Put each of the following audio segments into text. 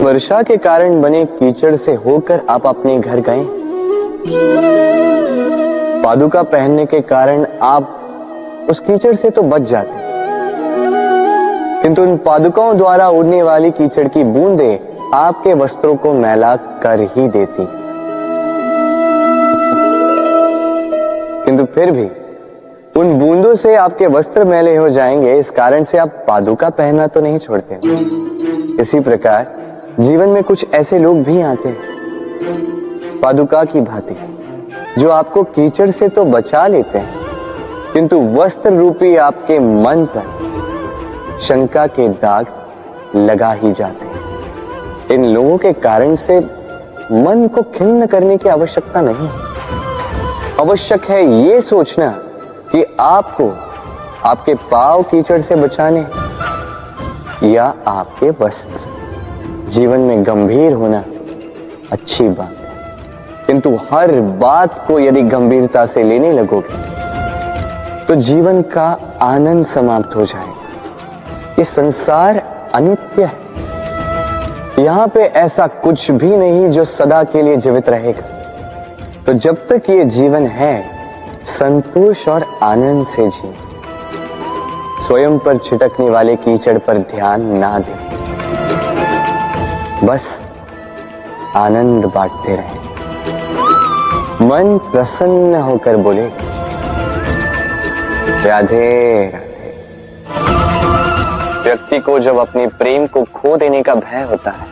वर्षा के कारण बने कीचड़ से होकर आप अपने घर गए। पादुका पहनने के कारण आप उस कीचड़ से तो बच जाते, किंतु उन पादुकाओं द्वारा उड़ने वाली कीचड़ की बूंदें आपके वस्त्रों को मैला कर ही देती। किंतु फिर भी उन बूंदों से आपके वस्त्र मैले हो जाएंगे, इस कारण से आप पादुका पहनना तो नहीं छोड़ते। इसी प्रकार जीवन में कुछ ऐसे लोग भी आते हैं पादुका की भांति, जो आपको कीचड़ से तो बचा लेते हैं, किंतु वस्त्र रूपी आपके मन पर शंका के दाग लगा ही जाते हैं। इन लोगों के कारण से मन को खिन्न करने की आवश्यकता नहीं है। आवश्यक है ये सोचना कि आपको आपके पांव कीचड़ से बचाने या आपके वस्त्र। जीवन में गंभीर होना अच्छी बात है, किंतु हर बात को यदि गंभीरता से लेने लगोगे तो जीवन का आनंद समाप्त हो जाएगा। ये संसार अनित्य है, यहां पे ऐसा कुछ भी नहीं जो सदा के लिए जीवित रहेगा। तो जब तक ये जीवन है, संतोष और आनंद से जी। स्वयं पर छिटकने वाले कीचड़ पर ध्यान ना दें, बस आनंद बांटते रहें। मन प्रसन्न होकर बोले, राधे राधे। व्यक्ति को जब अपने प्रेम को खो देने का भय होता है,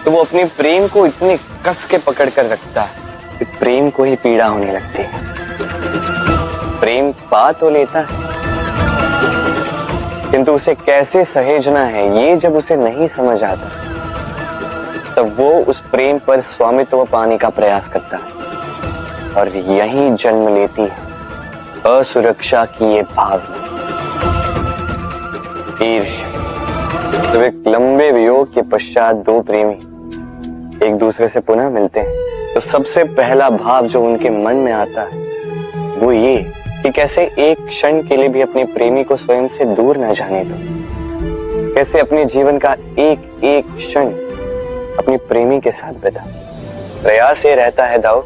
तो वो अपने प्रेम को इतने कस के पकड़ कर रखता है कि प्रेम को ही पीड़ा होने लगती है। प्रेम पा तो लेता है, किंतु उसे कैसे सहेजना है ये जब उसे नहीं समझ आता, तब वो उस प्रेम पर स्वामित्व पाने का प्रयास करता है और यहीं जन्म लेती है असुरक्षा की ये भावना, ईर्ष्या। तो एक लंबे वियोग के पश्चात दो प्रेमी एक दूसरे से पुनः मिलते हैं, तो सबसे पहला भाव जो उनके मन में आता है वो ये कि कैसे एक क्षण के लिए भी अपने प्रेमी को स्वयं से दूर न जाने दो, कैसे अपने जीवन का एक एक क्षण अपने प्रेमी के साथ बिता। प्रयास ये रहता है दाऊ,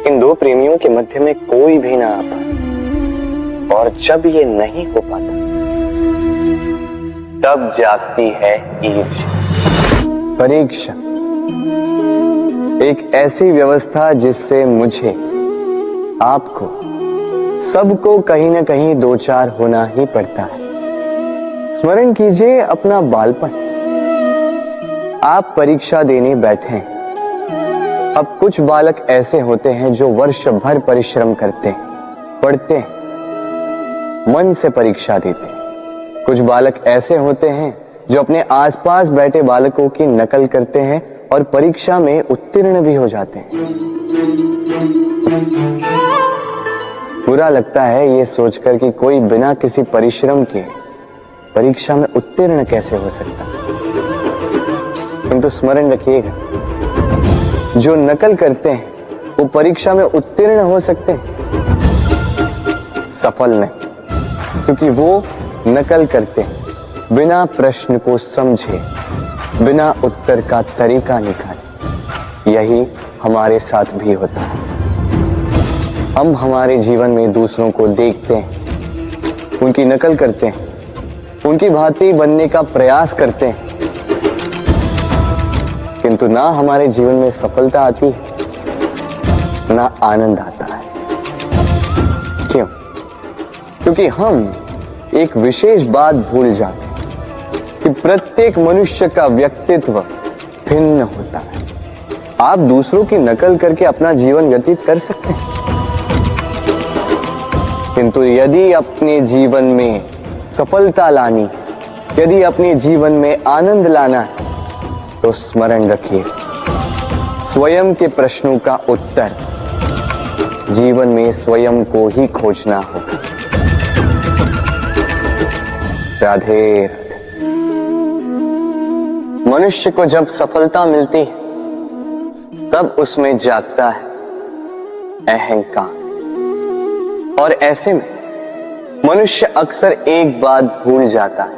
इन दो प्रेमियों के मध्य में कोई भी ना आ पाए, और जब ये नहीं हो पाता तब जागती है ईर्ष्या, परीक्षा। एक ऐसी व्यवस्था जिससे मुझे, आपको, सबको कहीं ना कहीं दो चार होना ही पड़ता है। स्मरण कीजिए अपना बालपन। आप परीक्षा देने बैठे हैं। अब कुछ बालक ऐसे होते हैं जो वर्ष भर परिश्रम करते हैं, पढ़ते हैं, मन से परीक्षा देते हैं। कुछ बालक ऐसे होते हैं जो अपने आसपास बैठे बालकों की नकल करते हैं और परीक्षा में उत्तीर्ण भी हो जाते हैं। बुरा लगता है ये सोचकर कि कोई बिना किसी परिश्रम के परीक्षा में उत्तीर्ण कैसे हो सकता है। किंतु स्मरण रखिएगा, जो नकल करते हैं वो परीक्षा में उत्तीर्ण हो सकते हैं, सफल नहीं, क्योंकि वो नकल करते हैं बिना प्रश्न को समझे, बिना उत्तर का तरीका निकाले। यही हमारे साथ भी होता है। हम हमारे जीवन में दूसरों को देखते हैं, उनकी नकल करते हैं, उनकी भांति बनने का प्रयास करते हैं, किंतु ना हमारे जीवन में सफलता आती है, ना आनंद आता है। क्यों? क्योंकि हम एक विशेष बात भूल जाते हैं कि प्रत्येक मनुष्य का व्यक्तित्व भिन्न होता है। आप दूसरों की नकल करके अपना जीवन व्यतीत कर सकते हैं, किंतु यदि अपने जीवन में सफलता लानी, यदि अपने जीवन में आनंद लाना है, तो स्मरण रखिए, स्वयं के प्रश्नों का उत्तर जीवन में स्वयं को ही खोजना होगा। राधे राधे। मनुष्य को जब सफलता मिलती है तब उसमें जागता है अहंकार, और ऐसे में मनुष्य अक्सर एक बात भूल जाता है,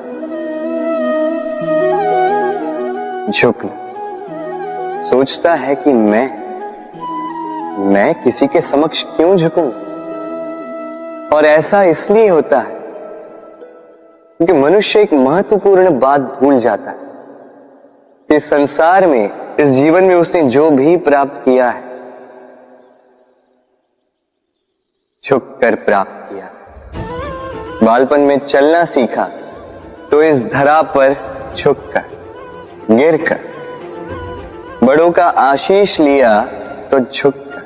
झुकना। सोचता है कि मैं किसी के समक्ष क्यों झुकूं? और ऐसा इसलिए होता है क्योंकि मनुष्य एक महत्वपूर्ण बात भूल जाता है। इस संसार में, इस जीवन में उसने जो भी प्राप्त किया है, झुककर प्राप्त किया। बालपन में चलना सीखा तो इस धरा पर झुककर, गिरकर। बड़ों का आशीष लिया तो झुककर।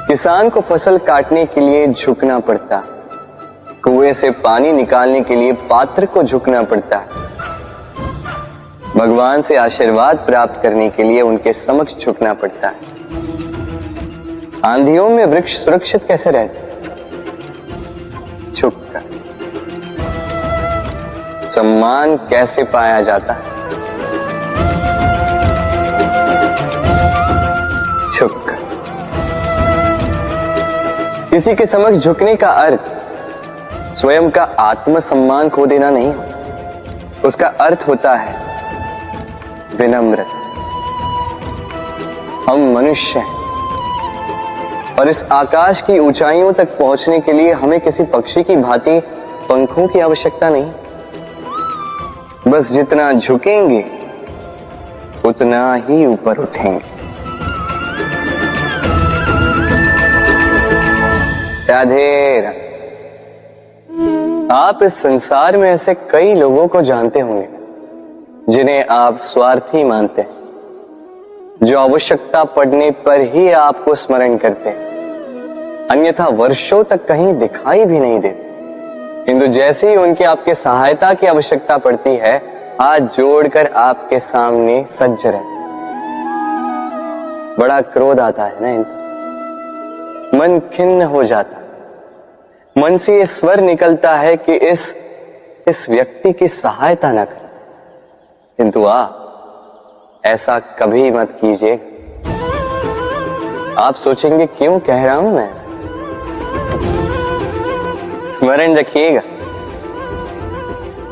किसान को फसल काटने के लिए झुकना पड़ता, कुएं से पानी निकालने के लिए पात्र को झुकना पड़ता है। भगवान से आशीर्वाद प्राप्त करने के लिए उनके समक्ष झुकना पड़ता है। आंधियों में वृक्ष सुरक्षित कैसे रहते? झुककर। सम्मान कैसे पाया जाता है? झुककर। किसी के समक्ष झुकने का अर्थ स्वयं का आत्मसम्मान खो देना नहीं, उसका अर्थ होता है विनम्र। हम मनुष्य हैं और इस आकाश की ऊंचाइयों तक पहुंचने के लिए हमें किसी पक्षी की भांति पंखों की आवश्यकता नहीं। बस जितना झुकेंगे उतना ही ऊपर उठेंगे। राधे राधे। आप इस संसार में ऐसे कई लोगों को जानते होंगे जिन्हें आप स्वार्थी मानते हैं, जो आवश्यकता पड़ने पर ही आपको स्मरण करते हैं, अन्यथा वर्षों तक कहीं दिखाई भी नहीं देते। किंतु जैसे ही उनकी आपके सहायता की आवश्यकता पड़ती है, हाथ जोड़कर आपके सामने सज्ज रहते। बड़ा क्रोध आता है ना इनको, मन खिन्न हो जाता, मन से ये स्वर निकलता है कि इस व्यक्ति की सहायता न करें। किंतु आप ऐसा कभी मत कीजिए। आप सोचेंगे क्यों कह रहा हूं मैं ऐसा? स्मरण रखिएगा,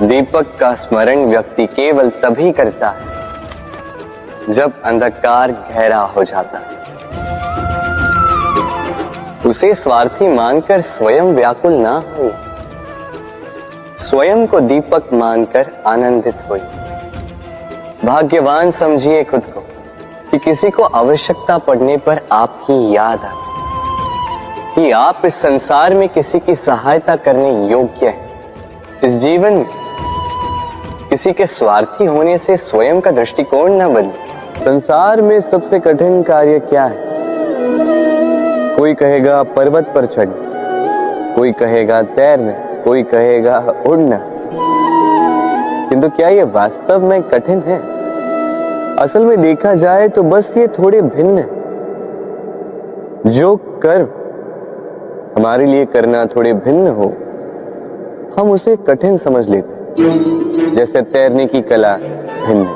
दीपक का स्मरण व्यक्ति केवल तभी करता है जब अंधकार गहरा हो जाता है। उसे स्वार्थी मानकर स्वयं व्याकुल ना हो, स्वयं को दीपक मानकर आनंदित होइए। भाग्यवान समझिए खुद को कि किसी को आवश्यकता पड़ने पर आपकी याद आए कि आप इस संसार में किसी की सहायता करने योग्य हैं। इस जीवन में किसी के स्वार्थी होने से स्वयं का दृष्टिकोण न बदले। संसार में सबसे कठिन कार्य क्या है? कोई कहेगा पर्वत पर चढ़ना, कोई कहेगा तैरना, कोई कहेगा उड़ना। किंतु क्या ये वास्तव में कठिन है? असल में देखा जाए तो बस ये थोड़े भिन्न है। जो कर्म हमारे लिए करना थोड़े भिन्न हो, हम उसे कठिन समझ लेते हैं। जैसे तैरने की कला भिन्न है।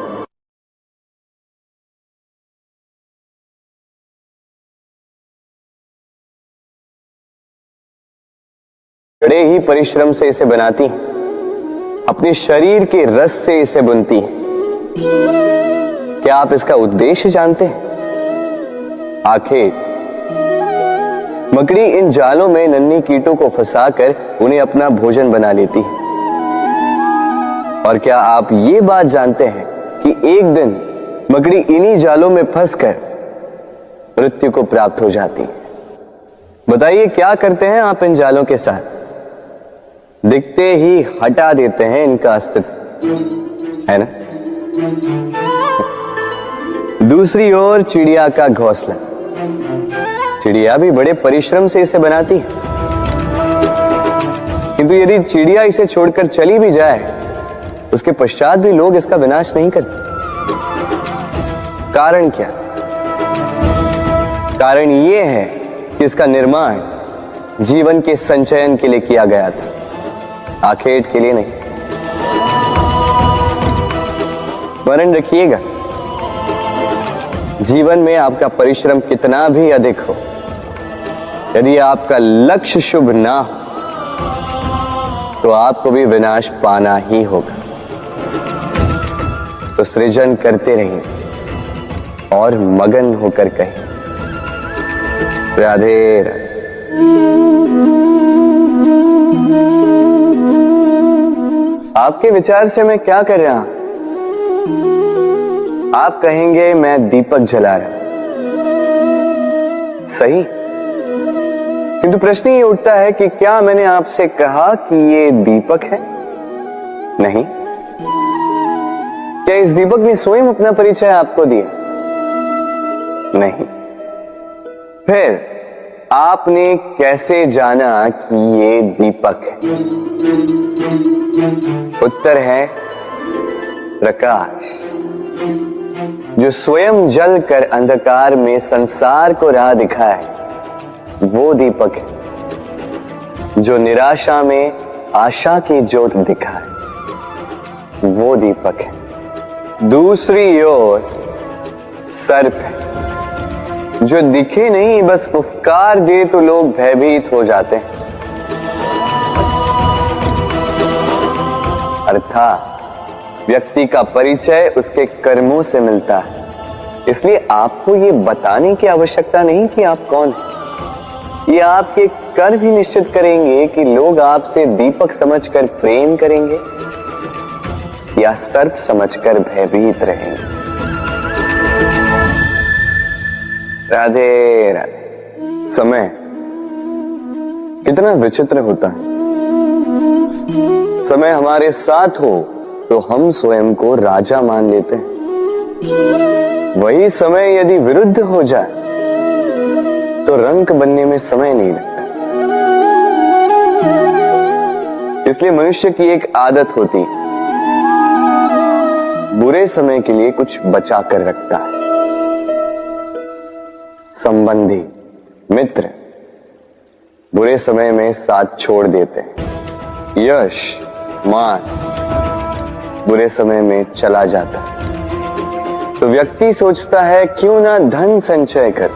बड़े ही परिश्रम से इसे बनाती हैं, अपने शरीर के रस से इसे बुनती हैं। क्या आप इसका उद्देश्य जानते हैं? आखिर मकड़ी इन जालों में नन्ही कीटों को फंसाकर उन्हें अपना भोजन बना लेती है। और क्या आप ये बात जानते हैं कि एक दिन मकड़ी इन्हीं जालों में फंसकर मृत्यु को प्राप्त हो जाती है? बताइए क्या करते हैं आप इन जालों के साथ? दिखते ही हटा देते हैं इनका अस्तित्व, है ना? दूसरी ओर चिड़िया का घोंसला, चिड़िया भी बड़े परिश्रम से इसे बनाती है। किंतु यदि चिड़िया इसे छोड़कर चली भी जाए, उसके पश्चात भी लोग इसका विनाश नहीं करते। कारण क्या? कारण यह है कि इसका निर्माण जीवन के संचयन के लिए किया गया था, आखेट के लिए नहीं। स्मरण रखिएगा, जीवन में आपका परिश्रम कितना भी अधिक हो, यदि आपका लक्ष्य शुभ ना हो तो आपको भी विनाश पाना ही होगा। तो तो सृजन करते रहिए और मगन होकर कहिए राधे राधे। आपके विचार से मैं क्या कर रहा हूं? आप कहेंगे मैं दीपक जला रहा। सही, किंतु प्रश्न ये उठता है कि क्या मैंने आपसे कहा कि ये दीपक है? नहीं। क्या इस दीपक ने स्वयं अपना परिचय आपको दिया? नहीं। फिर आपने कैसे जाना कि ये दीपक है? उत्तर है प्रकाश, जो स्वयं जल कर अंधकार में संसार को राह दिखाए, वो दीपक है। जो निराशा में आशा की ज्योत दिखाए, वो दीपक है। दूसरी ओर सर्प है, जो दिखे नहीं, बस फुफकार दे तो लोग भयभीत हो जाते हैं। अर्थात व्यक्ति का परिचय उसके कर्मों से मिलता है, इसलिए आपको ये बताने की आवश्यकता नहीं कि आप कौन हैं। ये आपके कर्म ही निश्चित करेंगे कि लोग आपसे दीपक समझकर प्रेम करेंगे या सर्प समझकर भयभीत रहेंगे। राधे राधे। समय कितना विचित्र होता है। समय हमारे साथ हो तो हम स्वयं को राजा मान लेते हैं। वही समय यदि विरुद्ध हो जाए तो रंक बनने में समय नहीं लगता। इसलिए मनुष्य की एक आदत होती है, बुरे समय के लिए कुछ बचा कर रखता है। संबंधी, मित्र बुरे समय में साथ छोड़ देते हैं। यश, मान बुरे समय में चला जाता है। तो व्यक्ति सोचता है क्यों ना धन संचय कर।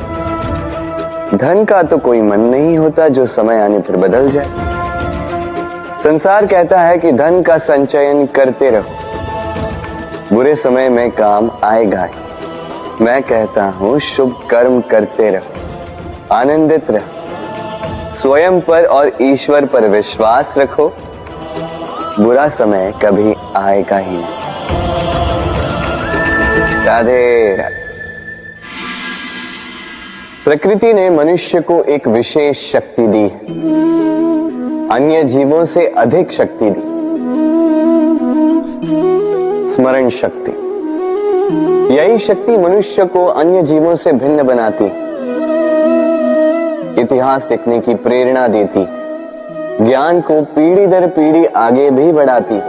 धन का तो कोई मन नहीं होता जो समय आने पर बदल जाए। संसार कहता है कि धन का संचयन करते रहो, बुरे समय में काम आएगा। मैं कहता हूं शुभ कर्म करते रहो, आनंदित रहो, स्वयं पर और ईश्वर पर विश्वास रखो, बुरा समय कभी आएगा ही नहीं। राधे राधे। प्रकृति ने मनुष्य को एक विशेष शक्ति दी है, अन्य जीवों से अधिक शक्ति दी, स्मरण शक्ति। यही शक्ति मनुष्य को अन्य जीवों से भिन्न बनाती, इतिहास लिखने की प्रेरणा देती, ज्ञान को पीढ़ी दर पीढ़ी आगे भी बढ़ाती।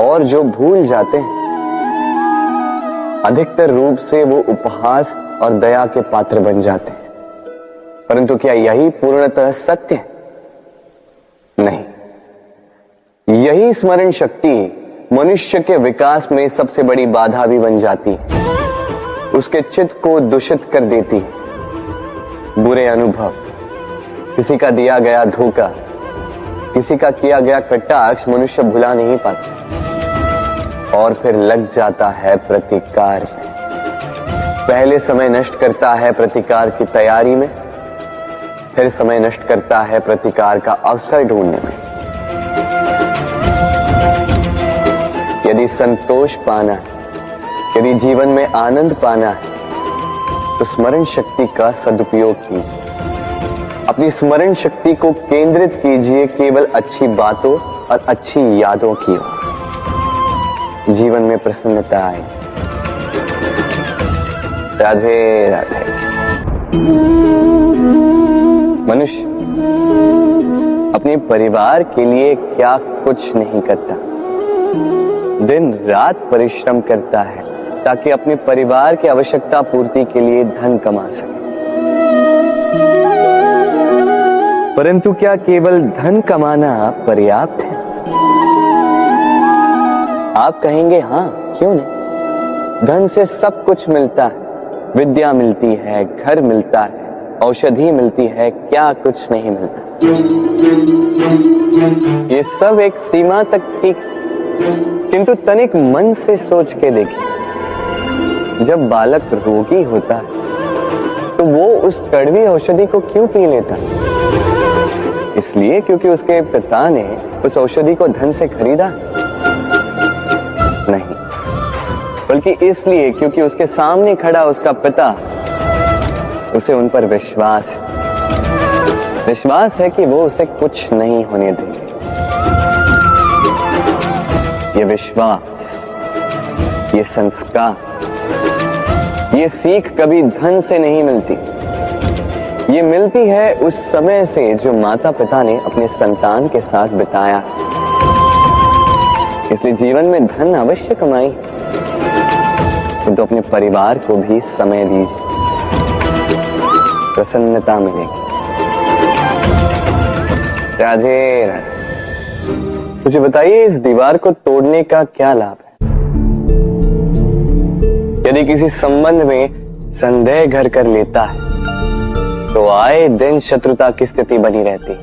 और जो भूल जाते हैं, अधिकतर रूप से वो उपहास और दया के पात्र बन जाते हैं। परंतु क्या यही पूर्णतः सत्य है? नहीं। यही स्मरण शक्ति मनुष्य के विकास में सबसे बड़ी बाधा भी बन जाती है, उसके चित्त को दूषित कर देती है। बुरे अनुभव, किसी का दिया गया धोखा, किसी का किया गया कटाक्ष मनुष्य भुला नहीं पाता और फिर लग जाता है प्रतिकार में। पहले समय नष्ट करता है प्रतिकार की तैयारी में, फिर समय नष्ट करता है प्रतिकार का अवसर ढूंढने में। यदि संतोष पाना है, यदि जीवन में आनंद पाना है, तो स्मरण शक्ति का सदुपयोग कीजिए। अपनी स्मरण शक्ति को केंद्रित कीजिए केवल अच्छी बातों और अच्छी यादों की ओर। जीवन में प्रसन्नता आए। राधे राधे। मनुष्य अपने परिवार के लिए क्या कुछ नहीं करता, दिन रात परिश्रम करता है ताकि अपने परिवार की आवश्यकता पूर्ति के लिए धन कमा सके। परंतु क्या केवल धन कमाना पर्याप्त है? आप कहेंगे हाँ, क्यों नहीं। धन से सब कुछ मिलता है, विद्या मिलती है, घर मिलता है, औषधि मिलती है, क्या कुछ नहीं मिलता। ये सब एक सीमा तक ठीक है, किंतु तनिक मन से सोच के देखिए, जब बालक रोगी होता है तो वो उस कड़वी औषधि को क्यों पी लेता? इसलिए क्योंकि उसके पिता ने उस औषधि को धन से खरीदा? नहीं, बल्कि इसलिए क्योंकि उसके सामने खड़ा उसका पिता, उसे उन पर विश्वास है कि वो उसे कुछ नहीं होने देंगे। ये विश्वास, ये संस्कार, ये सीख कभी धन से नहीं मिलती। ये मिलती है उस समय से जो माता पिता ने अपने संतान के साथ बिताया। इसलिए जीवन में धन अवश्य कमाई, तो अपने परिवार को भी समय दीजिए, प्रसन्नता मिलेगी। राधे राधे। मुझे बताइए, इस दीवार को तोड़ने का क्या लाभ है? यदि किसी संबंध में संदेह घर कर लेता है तो आए दिन शत्रुता की स्थिति बनी रहती है।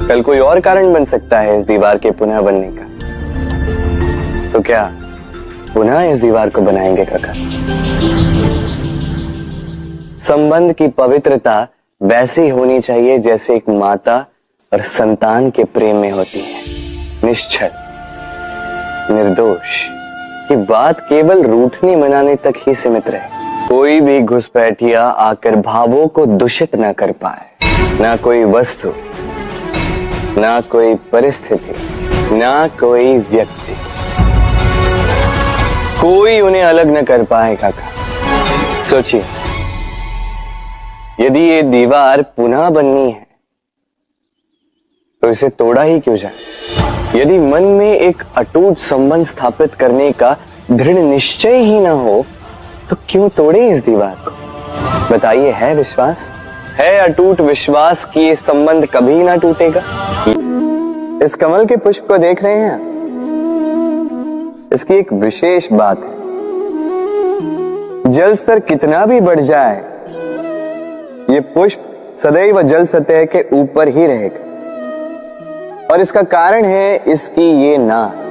कल कोई और कारण बन सकता है इस दीवार के पुनः बनने का। तो क्या पुनः इस दीवार को बनाएंगे काका? संबंध की पवित्रता वैसी होनी चाहिए जैसे एक माता और संतान के प्रेम में होती है, निश्चल, निर्दोष। कि बात केवल रूठने मनाने तक ही सीमित रहे। कोई भी घुसपैठिया आकर भावों को दूषित न कर पाए, ना कोई वस्तु, ना कोई परिस्थिति, ना कोई व्यक्ति, कोई उन्हें अलग न कर पाए काका। सोचिए, यदि ये दीवार पुनः बननी है तो इसे तोड़ा ही क्यों जाए? यदि मन में एक अटूट संबंध स्थापित करने का दृढ़ निश्चय ही ना हो तो क्यों तोड़े इस दीवार को? बताइए, है विश्वास, है अटूट विश्वास कि ये संबंध कभी ना टूटेगा? इस कमल के पुष्प को देख रहे हैं? इसकी एक विशेष बात है, जल स्तर कितना भी बढ़ जाए, ये पुष्प सदैव जल सतह के ऊपर ही रहेगा। और इसका कारण है इसकी ये नाल।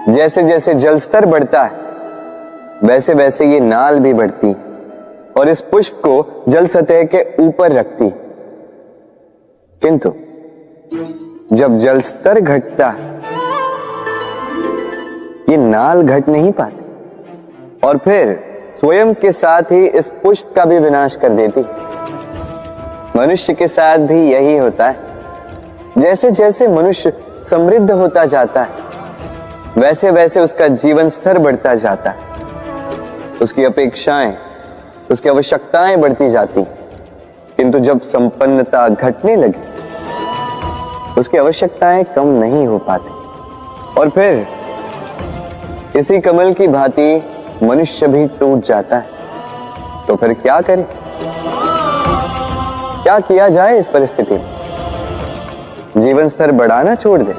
जैसे जैसे जल स्तर बढ़ता है वैसे वैसे ये नाल भी बढ़ती और इस पुष्प को जल सतह के ऊपर रखती। किंतु जब जल स्तर घटता है ये नाल घट नहीं पाती और फिर स्वयं के साथ ही इस पुष्प का भी विनाश कर देती। मनुष्य के साथ भी यही होता है। जैसे जैसे मनुष्य समृद्ध होता जाता है वैसे वैसे उसका जीवन स्तर बढ़ता जाता है, उसकी अपेक्षाएं, उसकी आवश्यकताएं बढ़ती जाती। किंतु जब संपन्नता घटने लगी उसकी आवश्यकताएं कम नहीं हो पाती और फिर इसी कमल की भांति मनुष्य भी टूट जाता है। तो फिर क्या करें? क्या किया जाए इस परिस्थिति में? जीवन स्तर बढ़ाना छोड़ दे?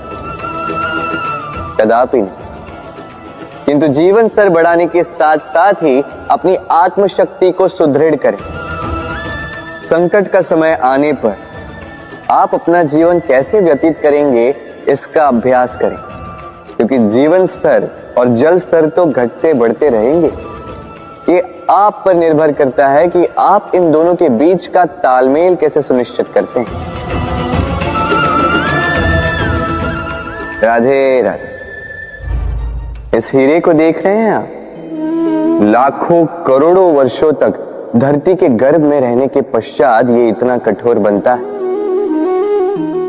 कदापि नहीं। किंतु जीवन स्तर बढ़ाने के साथ साथ ही अपनी आत्मशक्ति को सुदृढ़ करें। संकट का समय आने पर आप अपना जीवन कैसे व्यतीत करेंगे इसका अभ्यास करें, क्योंकि जीवन स्तर और जल स्तर तो घटते बढ़ते रहेंगे। ये आप पर निर्भर करता है कि आप इन दोनों के बीच का तालमेल कैसे सुनिश्चित करते हैं। राधे राधे। इस हीरे को देख रहे हैं आप? लाखों करोड़ों वर्षों तक धरती के गर्भ में रहने के पश्चात ये इतना कठोर बनता है,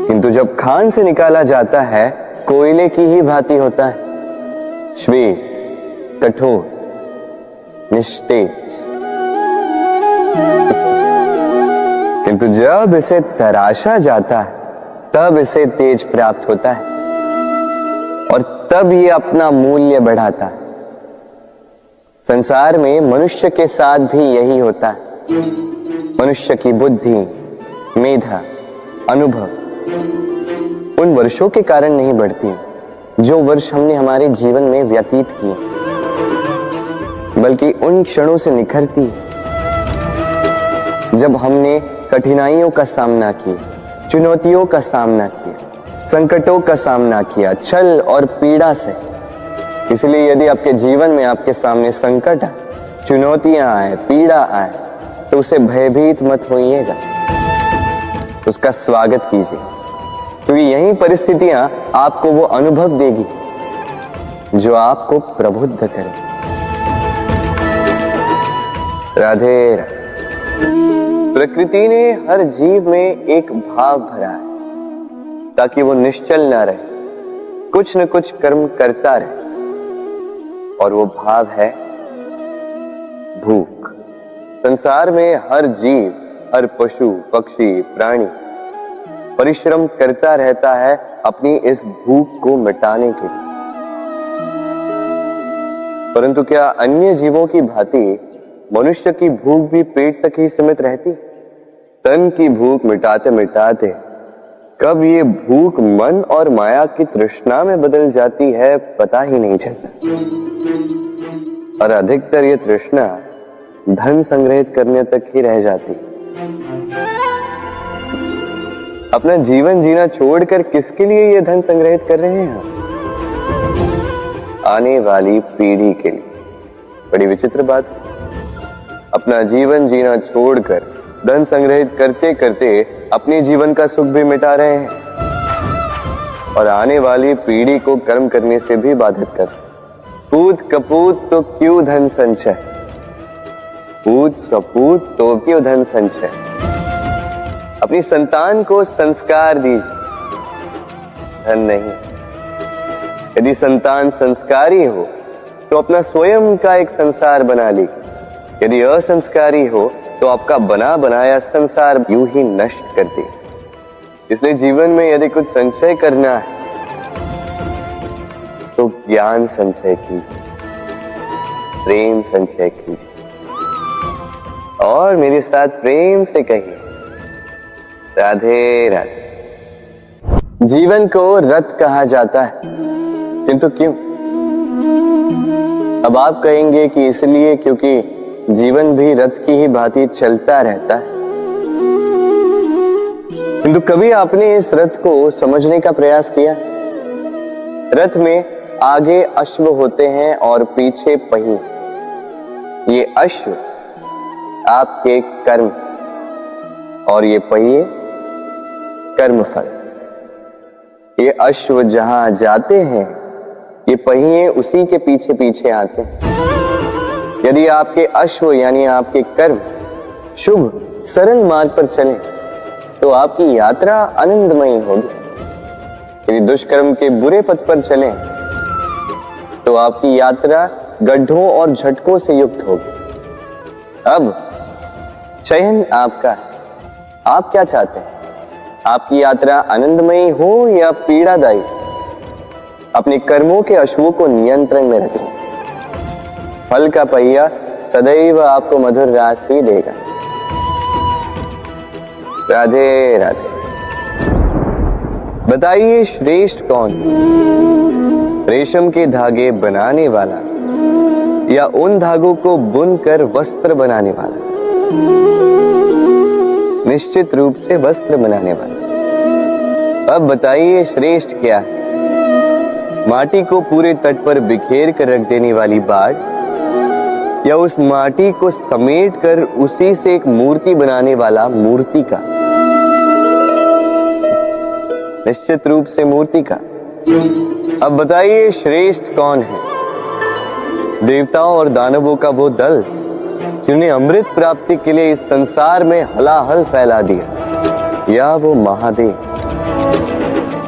किंतु जब खान से निकाला जाता है कोयले की ही भांति होता है, श्वेत, कठोर, निस्तेज। किंतु जब इसे तराशा जाता है तब इसे तेज प्राप्त होता है और तब ये अपना मूल्य बढ़ाता है। संसार में मनुष्य के साथ भी यही होता है। मनुष्य की बुद्धि, मेधा, अनुभव उन वर्षों के कारण नहीं बढ़ती जो वर्ष हमने हमारे जीवन में व्यतीत किए, बल्कि उन क्षणों से निखरती जब हमने कठिनाइयों का सामना किया, चुनौतियों का सामना किया, संकटों का सामना किया, छल और पीड़ा से। इसलिए यदि आपके जीवन में आपके सामने संकट आए, चुनौतियां आए, पीड़ा आए, तो उसे भयभीत मत होइएगा, उसका स्वागत कीजिए, क्योंकि यही परिस्थितियां आपको वो अनुभव देगी जो आपको प्रबुद्ध करे। राधे राधे। प्रकृति ने हर जीव में एक भाव भरा है ताकि वो निश्चल ना रहे, कुछ न कुछ कर्म करता रहे, और वो भाव है भूख। संसार में हर जीव, हर पशु, पक्षी, प्राणी परिश्रम करता रहता है अपनी इस भूख को मिटाने के लिए। परंतु क्या अन्य जीवों की भांति मनुष्य की भूख भी पेट तक ही सीमित रहती? तन की भूख मिटाते मिटाते कब ये भूख मन और माया की तृष्णा में बदल जाती है पता ही नहीं चलता। और अधिकतर ये तृष्णा धन संग्रहित करने तक ही रह जाती। अपना जीवन जीना छोड़कर किसके लिए ये धन संग्रहित कर रहे हैं? आने वाली पीढ़ी के लिए। बड़ी विचित्र बात है। अपना जीवन जीना छोड़कर धन संग्रहित करते करते अपने जीवन का सुख भी मिटा रहे हैं और आने वाली पीढ़ी को कर्म करने से भी बाधित करते। पूत कपूत तो क्यों धन संचय, पूत सपूत तो क्यों धन संचय। अपनी संतान को संस्कार दीजिए, धन नहीं। यदि संतान संस्कारी हो तो अपना स्वयं का एक संसार बना लीजिए। यदि असंस्कारी हो तो आपका बना बनाया संसार यूं ही नष्ट कर दे। इसलिए जीवन में यदि कुछ संचय करना है तो ज्ञान संचय कीजिए, प्रेम संचय कीजिए, और मेरे साथ प्रेम से कहिए राधे राधे। जीवन को रथ कहा जाता है, किंतु क्यों? अब आप कहेंगे कि इसलिए क्योंकि जीवन भी रथ की ही भांति चलता रहता है। किंतु कभी आपने इस रथ को समझने का प्रयास किया? रथ में आगे अश्व होते हैं और पीछे पहिए। ये अश्व आपके कर्म और ये पहिए कर्मफल। ये अश्व जहां जाते हैं, ये पहिए उसी के पीछे पीछे आते हैं। यदि आपके अश्व यानी आपके कर्म शुभ सरल मार्ग पर चले तो आपकी यात्रा आनंदमयी होगी। यदि दुष्कर्म के बुरे पथ पर चले तो आपकी यात्रा गड्ढों और झटकों से युक्त होगी। अब चयन आपका है, आप क्या चाहते हैं? आपकी यात्रा आनंदमयी हो या पीड़ादायी? अपने कर्मों के अश्वों को नियंत्रण में रखें। फल का पहिया सदैव आपको मधुर रास ही देगा। राधे राधे। बताइए श्रेष्ठ कौन? रेशम के धागे बनाने वाला या उन धागों को बुनकर वस्त्र बनाने वाला? निश्चित रूप से वस्त्र बनाने वाला। अब बताइए श्रेष्ठ क्या है? माटी को पूरे तट पर बिखेर कर रख देने वाली बाढ़ या उस माटी को समेट कर उसी से एक मूर्ति बनाने वाला मूर्तिकार? निश्चित रूप से मूर्तिकार। अब बताइए श्रेष्ठ कौन है? देवताओं और दानवों का वो दल जिन्हें अमृत प्राप्ति के लिए इस संसार में हलाहल फैला दिया, या वो महादेव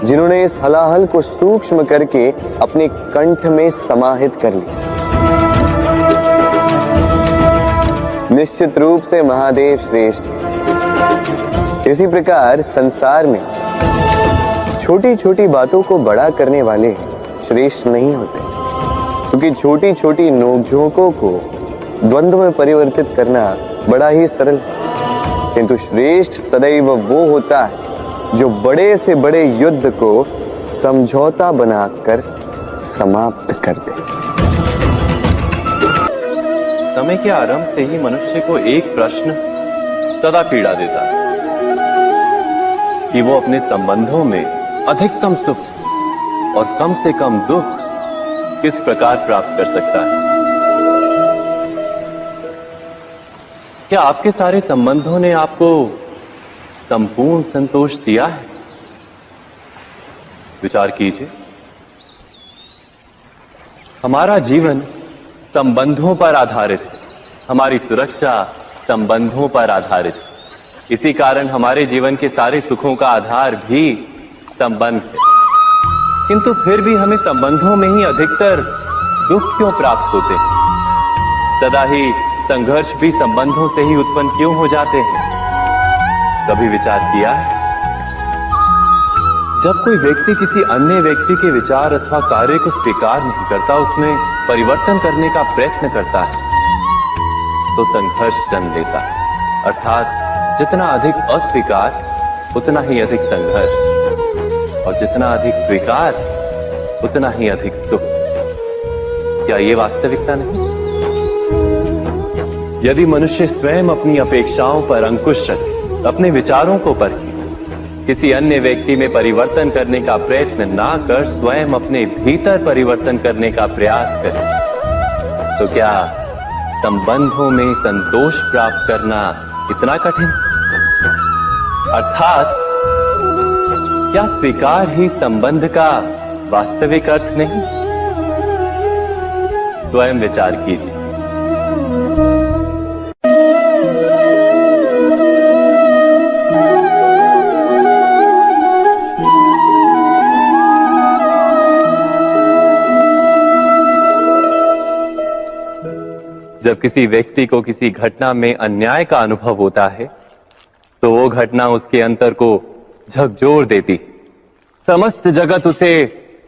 जिन्होंने इस हलाहल को सूक्ष्म करके अपने कंठ में समाहित कर लिया? निश्चित रूप से महादेव श्रेष्ठ। इसी प्रकार संसार में छोटी छोटी बातों को बड़ा करने वाले श्रेष्ठ नहीं होते, क्योंकि छोटी छोटी नोकझोंकों को द्वंद्व में परिवर्तित करना बड़ा ही सरल है। किंतु श्रेष्ठ सदैव वो होता है जो बड़े से बड़े युद्ध को समझौता बनाकर समाप्त कर दे। समय के आरंभ से ही मनुष्य को एक प्रश्न सदा पीड़ा देता है। कि वो अपने संबंधों में अधिकतम सुख और कम से कम दुख किस प्रकार प्राप्त कर सकता है। क्या आपके सारे संबंधों ने आपको संपूर्ण संतोष दिया है? विचार कीजिए। हमारा जीवन संबंधों पर आधारित है, हमारी सुरक्षा संबंधों पर आधारित है। इसी कारण हमारे जीवन के सारे सुखों का आधार भी संबंध है। किंतु फिर भी हमें संबंधों में ही अधिकतर दुख क्यों प्राप्त होते हैं? सदा ही संघर्ष भी संबंधों से ही उत्पन्न क्यों हो जाते हैं? कभी विचार किया है? जब कोई व्यक्ति किसी अन्य व्यक्ति के विचार अथवा कार्य को स्वीकार नहीं करता, उसमें परिवर्तन करने का प्रयत्न करता है, तो संघर्ष जन्म लेता है। अर्थात जितना अधिक अस्वीकार उतना ही अधिक संघर्ष, और जितना अधिक स्वीकार उतना ही अधिक सुख। क्या ये वास्तविकता नहीं? यदि मनुष्य स्वयं अपनी अपेक्षाओं पर अंकुश रखे, अपने विचारों को परखे, किसी अन्य व्यक्ति में परिवर्तन करने का प्रयत्न ना कर स्वयं अपने भीतर परिवर्तन करने का प्रयास करे, तो क्या संबंधों में संतोष प्राप्त करना इतना कठिन? अर्थात क्या स्वीकार ही संबंध का वास्तविक अर्थ नहीं? स्वयं विचार कीजिए। जब किसी व्यक्ति को किसी घटना में अन्याय का अनुभव होता है, तो वो घटना उसके अंतर को झकझोर देती। समस्त जगत उसे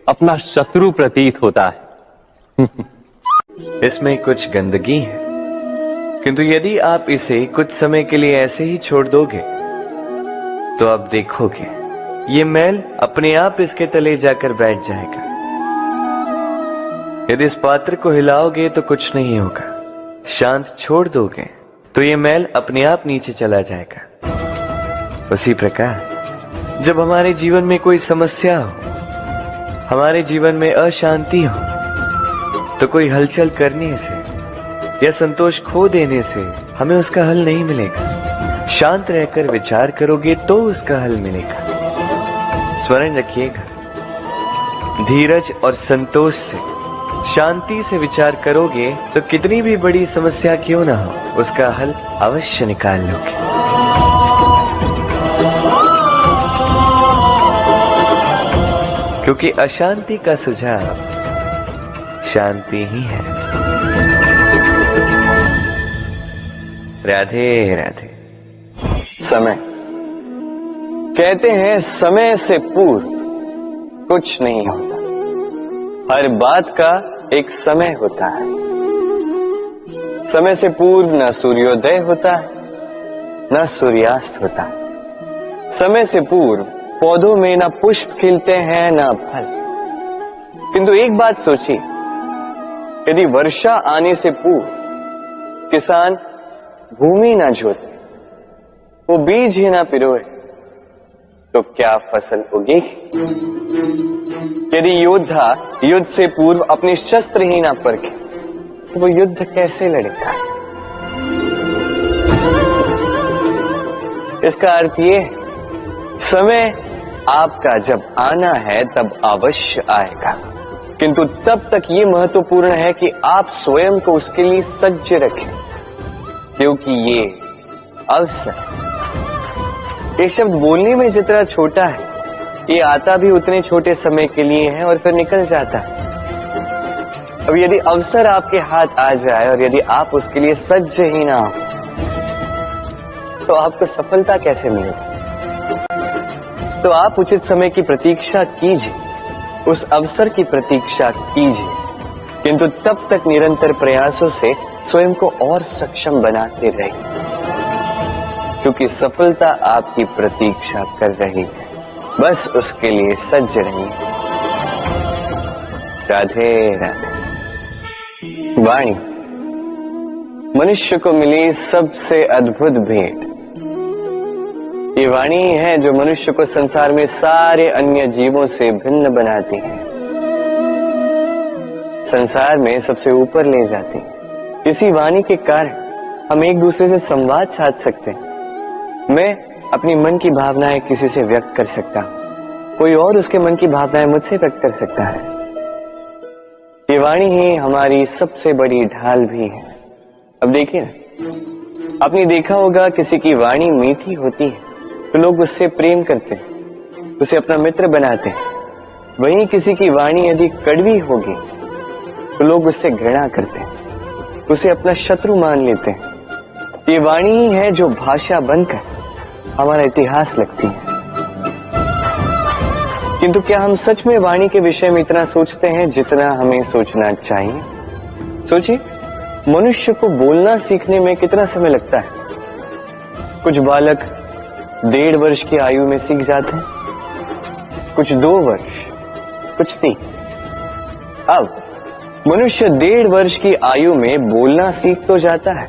अपना शत्रु प्रतीत होता है। इसमें कुछ गंदगी है, किंतु यदि आप इसे कुछ समय के लिए ऐसे ही छोड़ दोगे, तो आप देखोगे ये मैल अपने आप इसके तले जाकर बैठ जाएगा। यदि इस पात्र को हिलाओगे तो कुछ नहीं होगा, शांत छोड़ दोगे तो ये मैल अपने आप नीचे चला जाएगा। उसी प्रकार जब हमारे जीवन में कोई समस्या हो, हमारे जीवन में अशांति हो, तो कोई हलचल करने से या संतोष खो देने से हमें उसका हल नहीं मिलेगा। शांत रहकर विचार करोगे तो उसका हल मिलेगा। स्मरण रखिएगा, धीरज और संतोष से, शांति से विचार करोगे तो कितनी भी बड़ी समस्या क्यों ना हो, उसका हल अवश्य निकाल लोगे। क्योंकि अशांति का सुझाव शांति ही है। राधे राधे। समय, कहते हैं समय से पूर्व कुछ नहीं होता। हर बात का एक समय होता है। समय से पूर्व न सूर्योदय होता है, न सूर्यास्त होता है। समय से पूर्व पौधों में न पुष्प खिलते हैं न फल। किंतु एक बात सोचिए, यदि वर्षा आने से पूर्व किसान भूमि न जोते, वो बीज ही ना पिरोए, तो क्या फसल उगेगी? यदि योद्धा युद्ध से पूर्व अपने शस्त्र ही ना परखे, तो वो युद्ध कैसे लड़ेगा? इसका अर्थ ये है, समय आपका जब आना है तब अवश्य आएगा, किंतु तब तक ये महत्वपूर्ण है कि आप स्वयं को उसके लिए सज्ज रखें, क्योंकि ये अवसर, ये शब्द बोलने में जितना छोटा है, ये आता भी उतने छोटे समय के लिए है और फिर निकल जाता है। अब यदि अवसर आपके हाथ आ जाए और यदि आप उसके लिए सज्ज ही ना हो, तो आपको सफलता कैसे मिलेगी? तो आप उचित समय की प्रतीक्षा कीजिए, उस अवसर की प्रतीक्षा कीजिए, किंतु तब तक निरंतर प्रयासों से स्वयं को और सक्षम बनाते रहिए, क्योंकि सफलता आपकी प्रतीक्षा कर रही है। बस उसके लिए सज्ज रहिए। राधे राधे। वाणी मनुष्य को मिली सबसे अद्भुत भेंट। ये वाणी ही है जो मनुष्य को संसार में सारे अन्य जीवों से भिन्न बनाती है, संसार में सबसे ऊपर ले जाती है। इसी वाणी के कारण हम एक दूसरे से संवाद साध सकते हैं। मैं अपनी मन की भावनाएं किसी से व्यक्त कर सकता हूं, कोई और उसके मन की भावनाएं मुझसे व्यक्त कर सकता है। ये वाणी ही हमारी सबसे बड़ी ढाल भी है। अब देखिए ना, आपने देखा होगा किसी की वाणी मीठी होती है तो लोग उससे प्रेम करते हैं, उसे अपना मित्र बनाते हैं। वहीं किसी की वाणी यदि कड़वी होगी तो लोग उससे घृणा करते हैं, उसे अपना शत्रु मान लेते हैं। ये वाणी ही है जो भाषा बनकर हमारा इतिहास लगती है। किंतु क्या हम सच में वाणी के विषय में इतना सोचते हैं जितना हमें सोचना चाहिए? सोचिए, मनुष्य को बोलना सीखने में कितना समय लगता है। कुछ बालक 1.5 वर्ष की आयु में सीख जाते हैं, कुछ 2 वर्ष, कुछ 3। अब मनुष्य 1.5 वर्ष की आयु में बोलना सीख तो जाता है,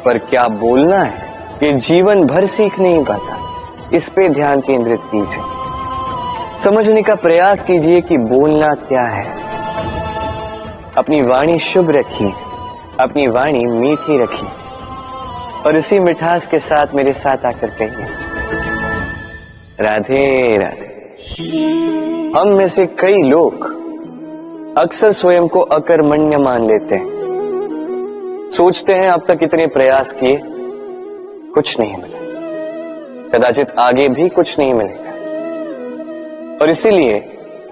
पर क्या बोलना है ये जीवन भर सीख नहीं पाता। इस पे ध्यान केंद्रित कीजिए, समझने का प्रयास कीजिए कि बोलना क्या है। अपनी वाणी शुभ रखिए, अपनी वाणी मीठी रखिए और इसी मिठास के साथ मेरे साथ आकर कहिए, राधे राधे। हम में से कई लोग अक्सर स्वयं को अकर्मण्य मान लेते हैं। सोचते हैं अब तक इतने प्रयास किए, कुछ नहीं मिला, कदाचित आगे भी कुछ नहीं मिलेगा, और इसीलिए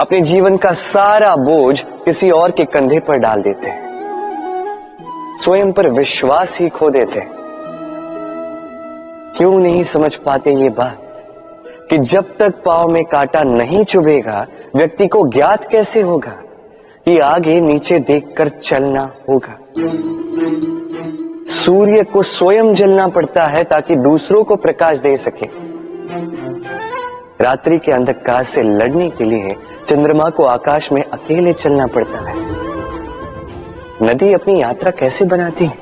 अपने जीवन का सारा बोझ किसी और के कंधे पर डाल देते हैं, स्वयं पर विश्वास ही खो देते हैं। क्यों नहीं समझ पाते ये बात कि जब तक पांव में कांटा नहीं चुभेगा व्यक्ति को ज्ञात कैसे होगा कि आगे नीचे देखकर चलना होगा। सूर्य को स्वयं जलना पड़ता है ताकि दूसरों को प्रकाश दे सके। रात्रि के अंधकार से लड़ने के लिए चंद्रमा को आकाश में अकेले चलना पड़ता है। नदी अपनी यात्रा कैसे बनाती है,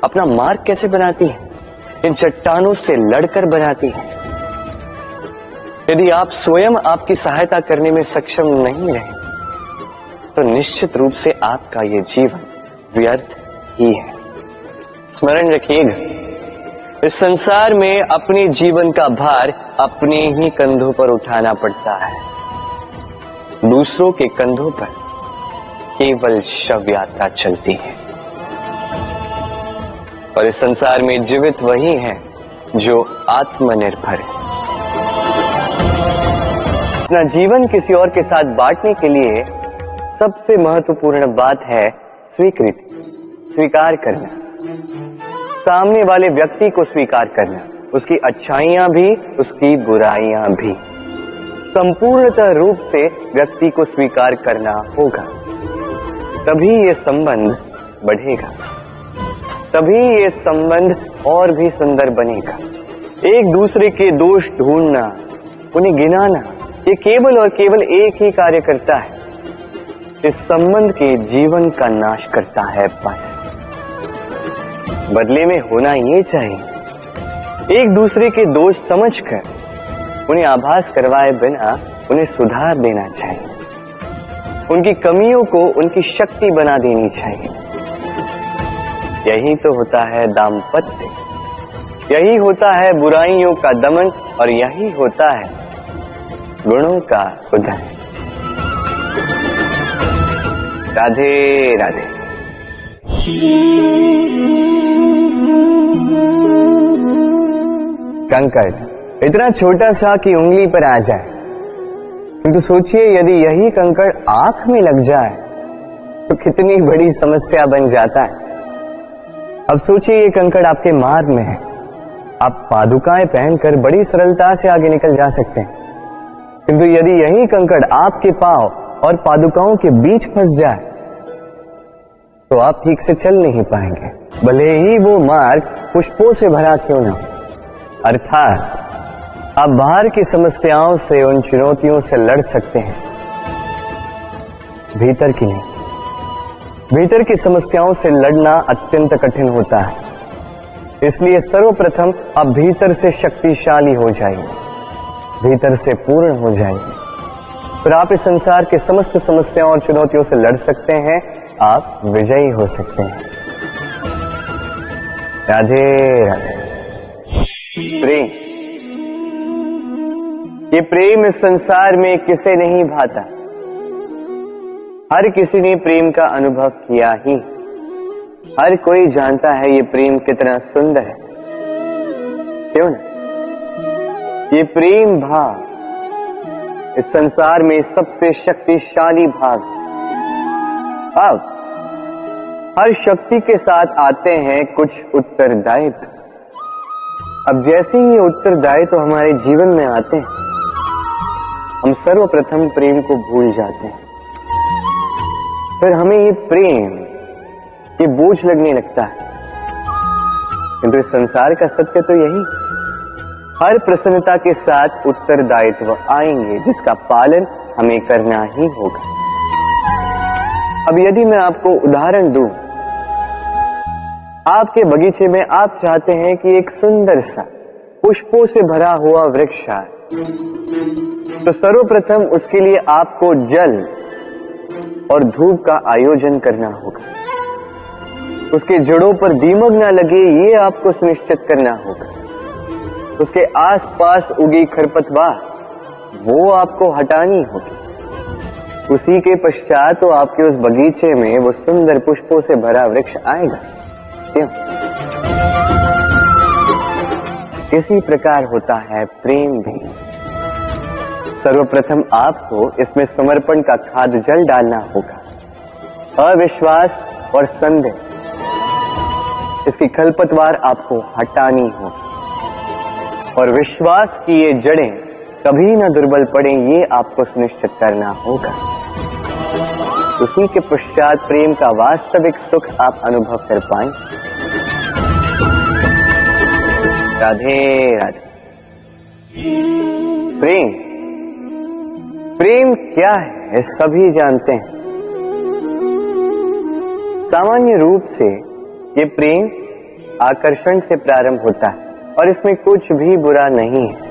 अपना मार्ग कैसे बनाती है? इन चट्टानों से लड़कर बनाती है। यदि आप स्वयं आपकी सहायता करने में सक्षम नहीं रहे तो निश्चित रूप से आपका यह जीवन व्यर्थ ही है। स्मरण रखिएगा, इस संसार में अपने जीवन का भार अपने ही कंधों पर उठाना पड़ता है। दूसरों के कंधों पर केवल शव यात्रा चलती है। और इस संसार में जीवित वही है जो आत्मनिर्भर है। अपना जीवन किसी और के साथ बांटने के लिए सबसे महत्वपूर्ण बात है स्वीकृति, स्वीकार करना। सामने वाले व्यक्ति को स्वीकार करना, उसकी अच्छाइयां भी, उसकी बुराइयां भी। संपूर्णतः रूप से व्यक्ति को स्वीकार करना होगा, तभी ये संबंध बढ़ेगा, तभी ये संबंध और भी सुंदर बनेगा। एक दूसरे के दोष ढूंढना, उन्हें गिनाना, ये केवल और केवल एक ही कार्य करता है, इस संबंध के जीवन का नाश करता है। बस बदले में होना ये चाहिए, एक दूसरे के दोष समझकर उन्हें आभास करवाए बिना उन्हें सुधार देना चाहिए, उनकी कमियों को उनकी शक्ति बना देनी चाहिए। यही तो होता है दाम्पत्य, यही होता है बुराइयों का दमन, और यही होता है गुणों का उदय। राधे राधे। कंकड़ इतना छोटा सा कि उंगली पर आ जाए, किंतु सोचिए यदि यही कंकड़ आंख में लग जाए तो कितनी बड़ी समस्या बन जाता है। अब सोचिए ये कंकड़ आपके मार्ग में है, आप पादुकाएं पहनकर बड़ी सरलता से आगे निकल जा सकते हैं, किंतु यदि यही कंकड़ आपके पांव और पादुकाओं के बीच फंस जाए तो आप ठीक से चल नहीं पाएंगे, भले ही वो मार्ग पुष्पों से भरा क्यों ना हो। अर्थात आप बाहर की समस्याओं से, उन चुनौतियों से लड़ सकते हैं, भीतर की नहीं। भीतर की समस्याओं से लड़ना अत्यंत कठिन होता है। इसलिए सर्वप्रथम आप भीतर से शक्तिशाली हो जाइए, भीतर से पूर्ण हो जाइए, फिर आप इस संसार के समस्त समस्याओं और चुनौतियों से लड़ सकते हैं, आप विजयी हो सकते हैं। राधे राधे। प्रेम, ये प्रेम इस संसार में किसे नहीं भाता। हर किसी ने प्रेम का अनुभव किया ही। हर कोई जानता है ये प्रेम कितना सुंदर है, क्यों ना? ये प्रेम भाव इस संसार में सबसे शक्तिशाली भाव। अब हर शक्ति के साथ आते हैं कुछ उत्तरदायित्व। अब जैसे ही ये उत्तरदायित्व हमारे जीवन में आते हैं, हम सर्वप्रथम प्रेम को भूल जाते हैं। फिर हमें ये प्रेम, ये बोझ लगने लगता है। किंतु इस संसार का सत्य तो यही, हर प्रसन्नता के साथ उत्तरदायित्व आएंगे जिसका पालन हमें करना ही होगा। अब यदि मैं आपको उदाहरण दूं, आपके बगीचे में आप चाहते हैं कि एक सुंदर सा पुष्पों से भरा हुआ वृक्ष आए, तो सर्वप्रथम उसके लिए आपको जल और धूप का आयोजन करना होगा। उसके जड़ों पर दीमक ना लगे, ये आपको सुनिश्चित करना होगा। उसके आसपास उगी खरपतवार, वो आपको हटानी होगी। उसी के पश्चात तो आपके उस बगीचे में वो सुंदर पुष्पों से भरा वृक्ष आएगा। क्यों? इसी प्रकार होता है प्रेम भी। सर्वप्रथम आपको इसमें समर्पण का खाद जल डालना होगा। अविश्वास और संदेह, इसकी खरपतवार आपको हटानी होगी और विश्वास की ये जड़ें कभी ना दुर्बल पड़े, ये आपको सुनिश्चित करना होगा। उसी के पश्चात प्रेम का वास्तविक सुख आप अनुभव कर पाएंगे। राधे राधे। प्रेम, प्रेम क्या है सभी जानते हैं। सामान्य रूप से ये प्रेम आकर्षण से प्रारंभ होता है और इसमें कुछ भी बुरा नहीं है।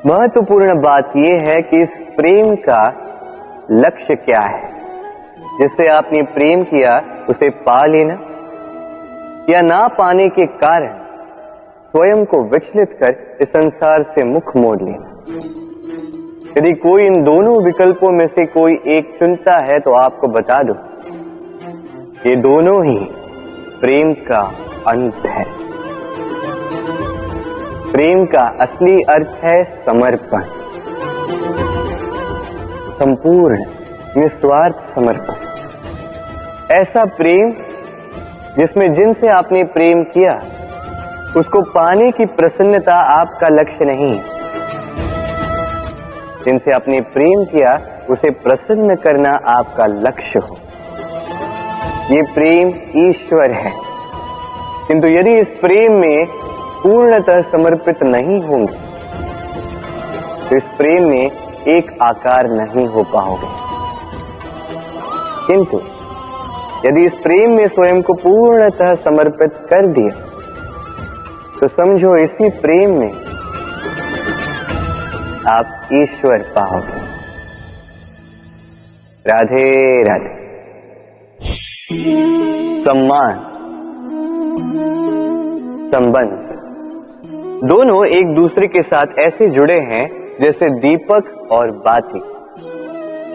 महत्वपूर्ण बात यह है कि इस प्रेम का लक्ष्य क्या है। जिससे आपने प्रेम किया उसे पा लेना या ना पाने के कारण स्वयं को विचलित कर इस संसार से मुख मोड़ लेना। यदि कोई इन दोनों विकल्पों में से कोई एक चुनता है तो आपको बता दो, ये दोनों ही प्रेम का अंत है। प्रेम का असली अर्थ है समर्पण, संपूर्ण निस्वार्थ समर्पण। ऐसा प्रेम जिसमें जिनसे आपने प्रेम किया उसको पाने की प्रसन्नता आपका लक्ष्य नहीं। जिनसे आपने प्रेम किया उसे प्रसन्न करना आपका लक्ष्य हो। ये प्रेम ईश्वर है। किंतु यदि इस प्रेम में पूर्णतः समर्पित नहीं होंगे तो इस प्रेम में एक आकार नहीं हो पाओगे। किंतु यदि इस प्रेम में स्वयं को पूर्णतः समर्पित कर दिया तो समझो इसी प्रेम में आप ईश्वर पाओगे। राधे राधे। सम्मान, संबंध दोनों एक दूसरे के साथ ऐसे जुड़े हैं जैसे दीपक और बाती।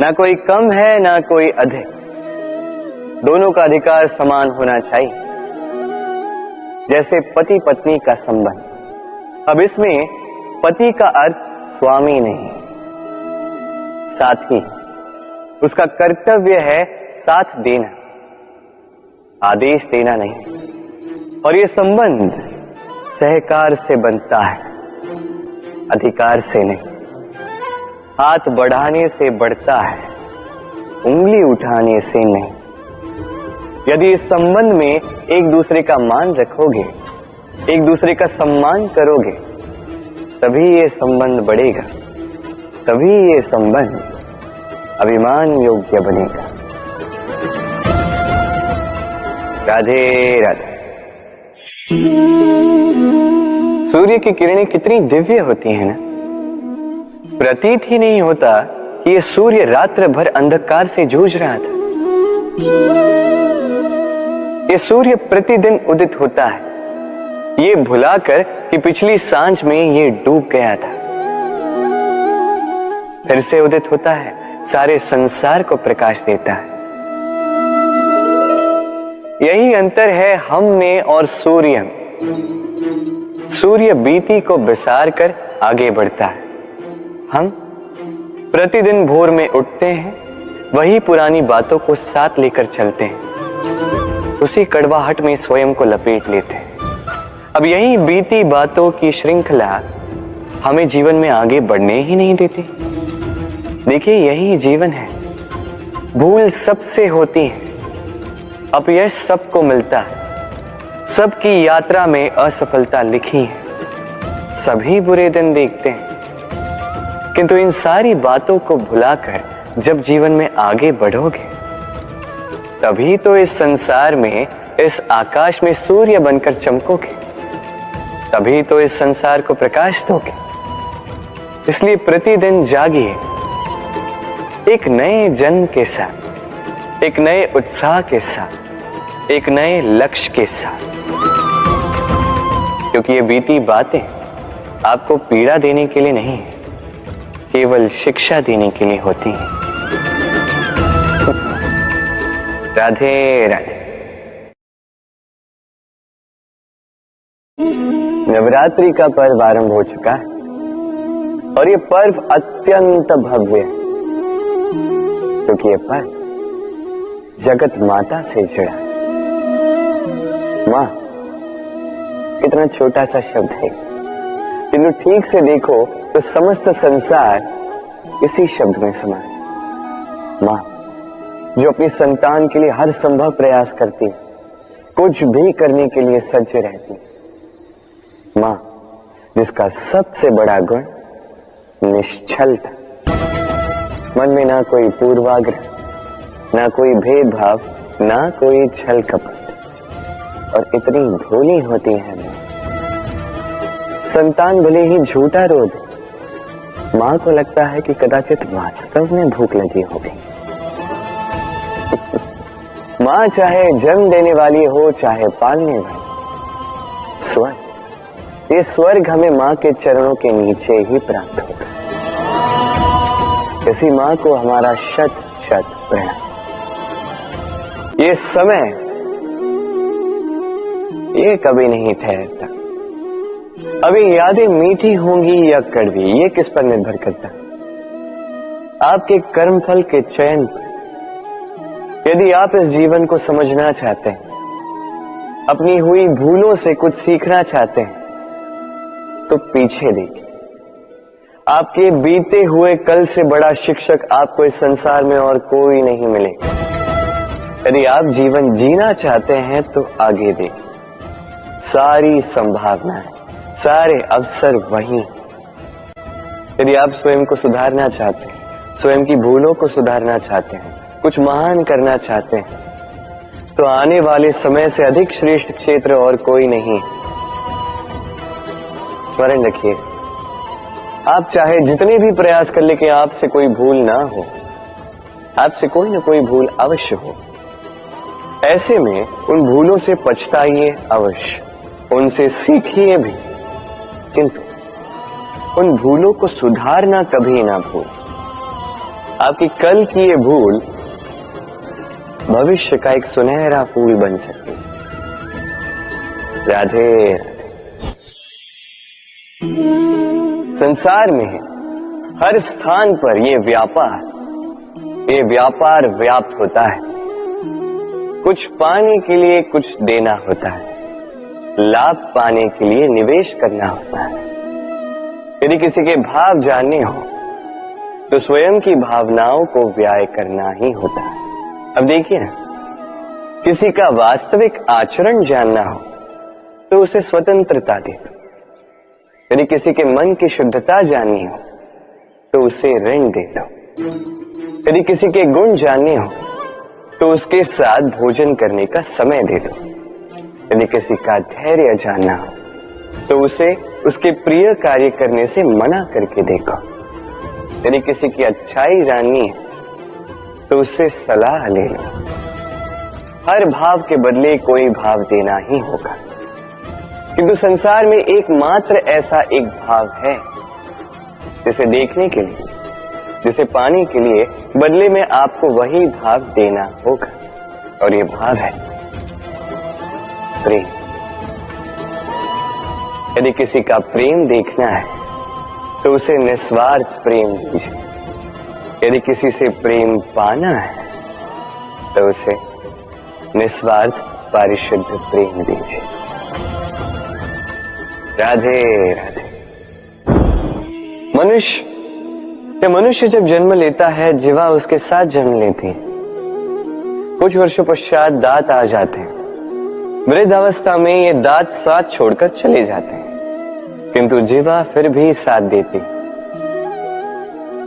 ना कोई कम है ना कोई अधिक, दोनों का अधिकार समान होना चाहिए। जैसे पति पत्नी का संबंध। अब इसमें पति का अर्थ स्वामी नहीं, साथी। उसका कर्तव्य है साथ देना, आदेश देना नहीं। और ये संबंध सहकार से बनता है, अधिकार से नहीं। हाथ बढ़ाने से बढ़ता है, उंगली उठाने से नहीं। यदि इस संबंध में एक दूसरे का मान रखोगे, एक दूसरे का सम्मान करोगे, तभी ये संबंध बढ़ेगा, तभी ये संबंध अभिमान योग्य बनेगा। राधे राधे। सूर्य की किरणें कितनी दिव्य होती हैं ना। प्रतीत ही नहीं होता कि ये सूर्य रात्र भर अंधकार से जूझ रहा था। ये सूर्य प्रतिदिन उदित होता है, ये भुलाकर कि पिछली सांझ में ये डूब गया था। फिर से उदित होता है, सारे संसार को प्रकाश देता है। यही अंतर है हम में और सूर्य में। सूर्य बीती को बिसार कर आगे बढ़ता है, हम प्रतिदिन भोर में उठते हैं, वही पुरानी बातों को साथ लेकर चलते हैं, उसी कड़वाहट में स्वयं को लपेट लेते हैं। अब यही बीती बातों की श्रृंखला हमें जीवन में आगे बढ़ने ही नहीं देती। देखिए, यही जीवन है। भूल सबसे होती है, अपयश सबको मिलता है, सबकी यात्रा में असफलता लिखी है, सभी बुरे दिन देखते हैं। किंतु इन सारी बातों को भुलाकर जब जीवन में आगे बढ़ोगे, तभी तो इस संसार में, इस आकाश में सूर्य बनकर चमकोगे, तभी तो इस संसार को प्रकाश दोगे। इसलिए प्रतिदिन जागिए, एक नए जन्म के साथ, एक नए उत्साह के साथ, एक नए लक्ष्य के साथ। क्योंकि ये बीती बातें आपको पीड़ा देने के लिए नहीं है, केवल शिक्षा देने के लिए होती हैं। राधे राधे। नवरात्रि का पर्व आरंभ हो चुका है और ये पर्व अत्यंत भव्य है, क्योंकि ये पर्व जगत माता से जुड़ा है। मां कितना छोटा सा शब्द है, किंतु ठीक से देखो तो समस्त संसार इसी शब्द में समा है। मां जो अपनी संतान के लिए हर संभव प्रयास करती है, कुछ भी करने के लिए सज्ज रहती है। मां जिसका सबसे बड़ा गुण निश्चलता, मन में ना कोई पूर्वाग्रह, ना कोई भेदभाव, ना कोई छल कपट, और इतनी भोली होती है मां। संतान भले ही झूठा रो दे, मां को लगता है कि कदाचित वास्तव में भूख लगी होगी। मां चाहे जन्म देने वाली हो, चाहे पालने वाली, स्वर्ग, ये स्वर्ग हमें मां के चरणों के नीचे ही प्राप्त होता है। इसी मां को हमारा शत शत प्रणाम। ये समय, ये कभी नहीं ठहरता। अभी यादें मीठी होंगी या कड़वी, ये किस पर निर्भर करता है? आपके कर्मफल के चयन पर। यदि आप इस जीवन को समझना चाहते हैं, अपनी हुई भूलों से कुछ सीखना चाहते हैं, तो पीछे देखिए। आपके बीते हुए कल से बड़ा शिक्षक आपको इस संसार में और कोई नहीं मिलेगा। यदि आप जीवन जीना चाहते हैं तो आगे देखिए। सारी संभावनाएं, सारे अवसर वहीं। यदि आप स्वयं को सुधारना चाहते हैं, स्वयं की भूलों को सुधारना चाहते हैं, कुछ महान करना चाहते हैं, तो आने वाले समय से अधिक श्रेष्ठ क्षेत्र और कोई नहीं। स्मरण रखिए, आप चाहे जितने भी प्रयास कर ले कि आपसे कोई भूल ना हो, आपसे कोई ना कोई भूल अवश्य हो। ऐसे में उन भूलों से पछताइए अवश्य, उनसे सीखिए भी, किंतु उन भूलों को सुधारना कभी ना भूल। आपकी कल की ये भूल भविष्य का एक सुनहरा फूल बन सकती है। राधे। संसार में हर स्थान पर ये व्यापार व्याप्त होता है। कुछ पाने के लिए कुछ देना होता है, लाभ पाने के लिए निवेश करना होता है। यदि किसी के भाव जानने हो तो स्वयं की भावनाओं को व्याय करना ही होता है। अब देखिए ना, किसी का वास्तविक आचरण जानना हो तो उसे स्वतंत्रता दे दो। यदि किसी के मन की शुद्धता जाननी हो तो उसे ऋण दे दो। यदि किसी के गुण जानने हो तो उसके साथ भोजन करने का समय दे दो। यदि किसी का धैर्य जानना हो तो उसे उसके प्रिय कार्य करने से मना करके देखो। यदि किसी की अच्छाई जाननी है तो उससे सलाह ले लो। हर भाव के बदले कोई भाव देना ही होगा, किंतु संसार में एकमात्र ऐसा एक भाव है जिसे देखने के लिए, जिसे पाने के लिए बदले में आपको वही भाव देना होगा, और ये भाव है प्रेम। यदि किसी का प्रेम देखना है तो उसे निस्वार्थ प्रेम दीजिए। यदि किसी से प्रेम पाना है तो उसे निस्वार्थ पारिशुद्ध प्रेम दीजिए। राधे राधे। मनुष्य जब जन्म लेता है, जीवा उसके साथ जन्म लेती है। कुछ वर्षों पश्चात दांत आ जाते हैं। वृद्धावस्था में ये दांत साथ छोड़कर चले जाते हैं, किंतु जीवा फिर भी साथ देती।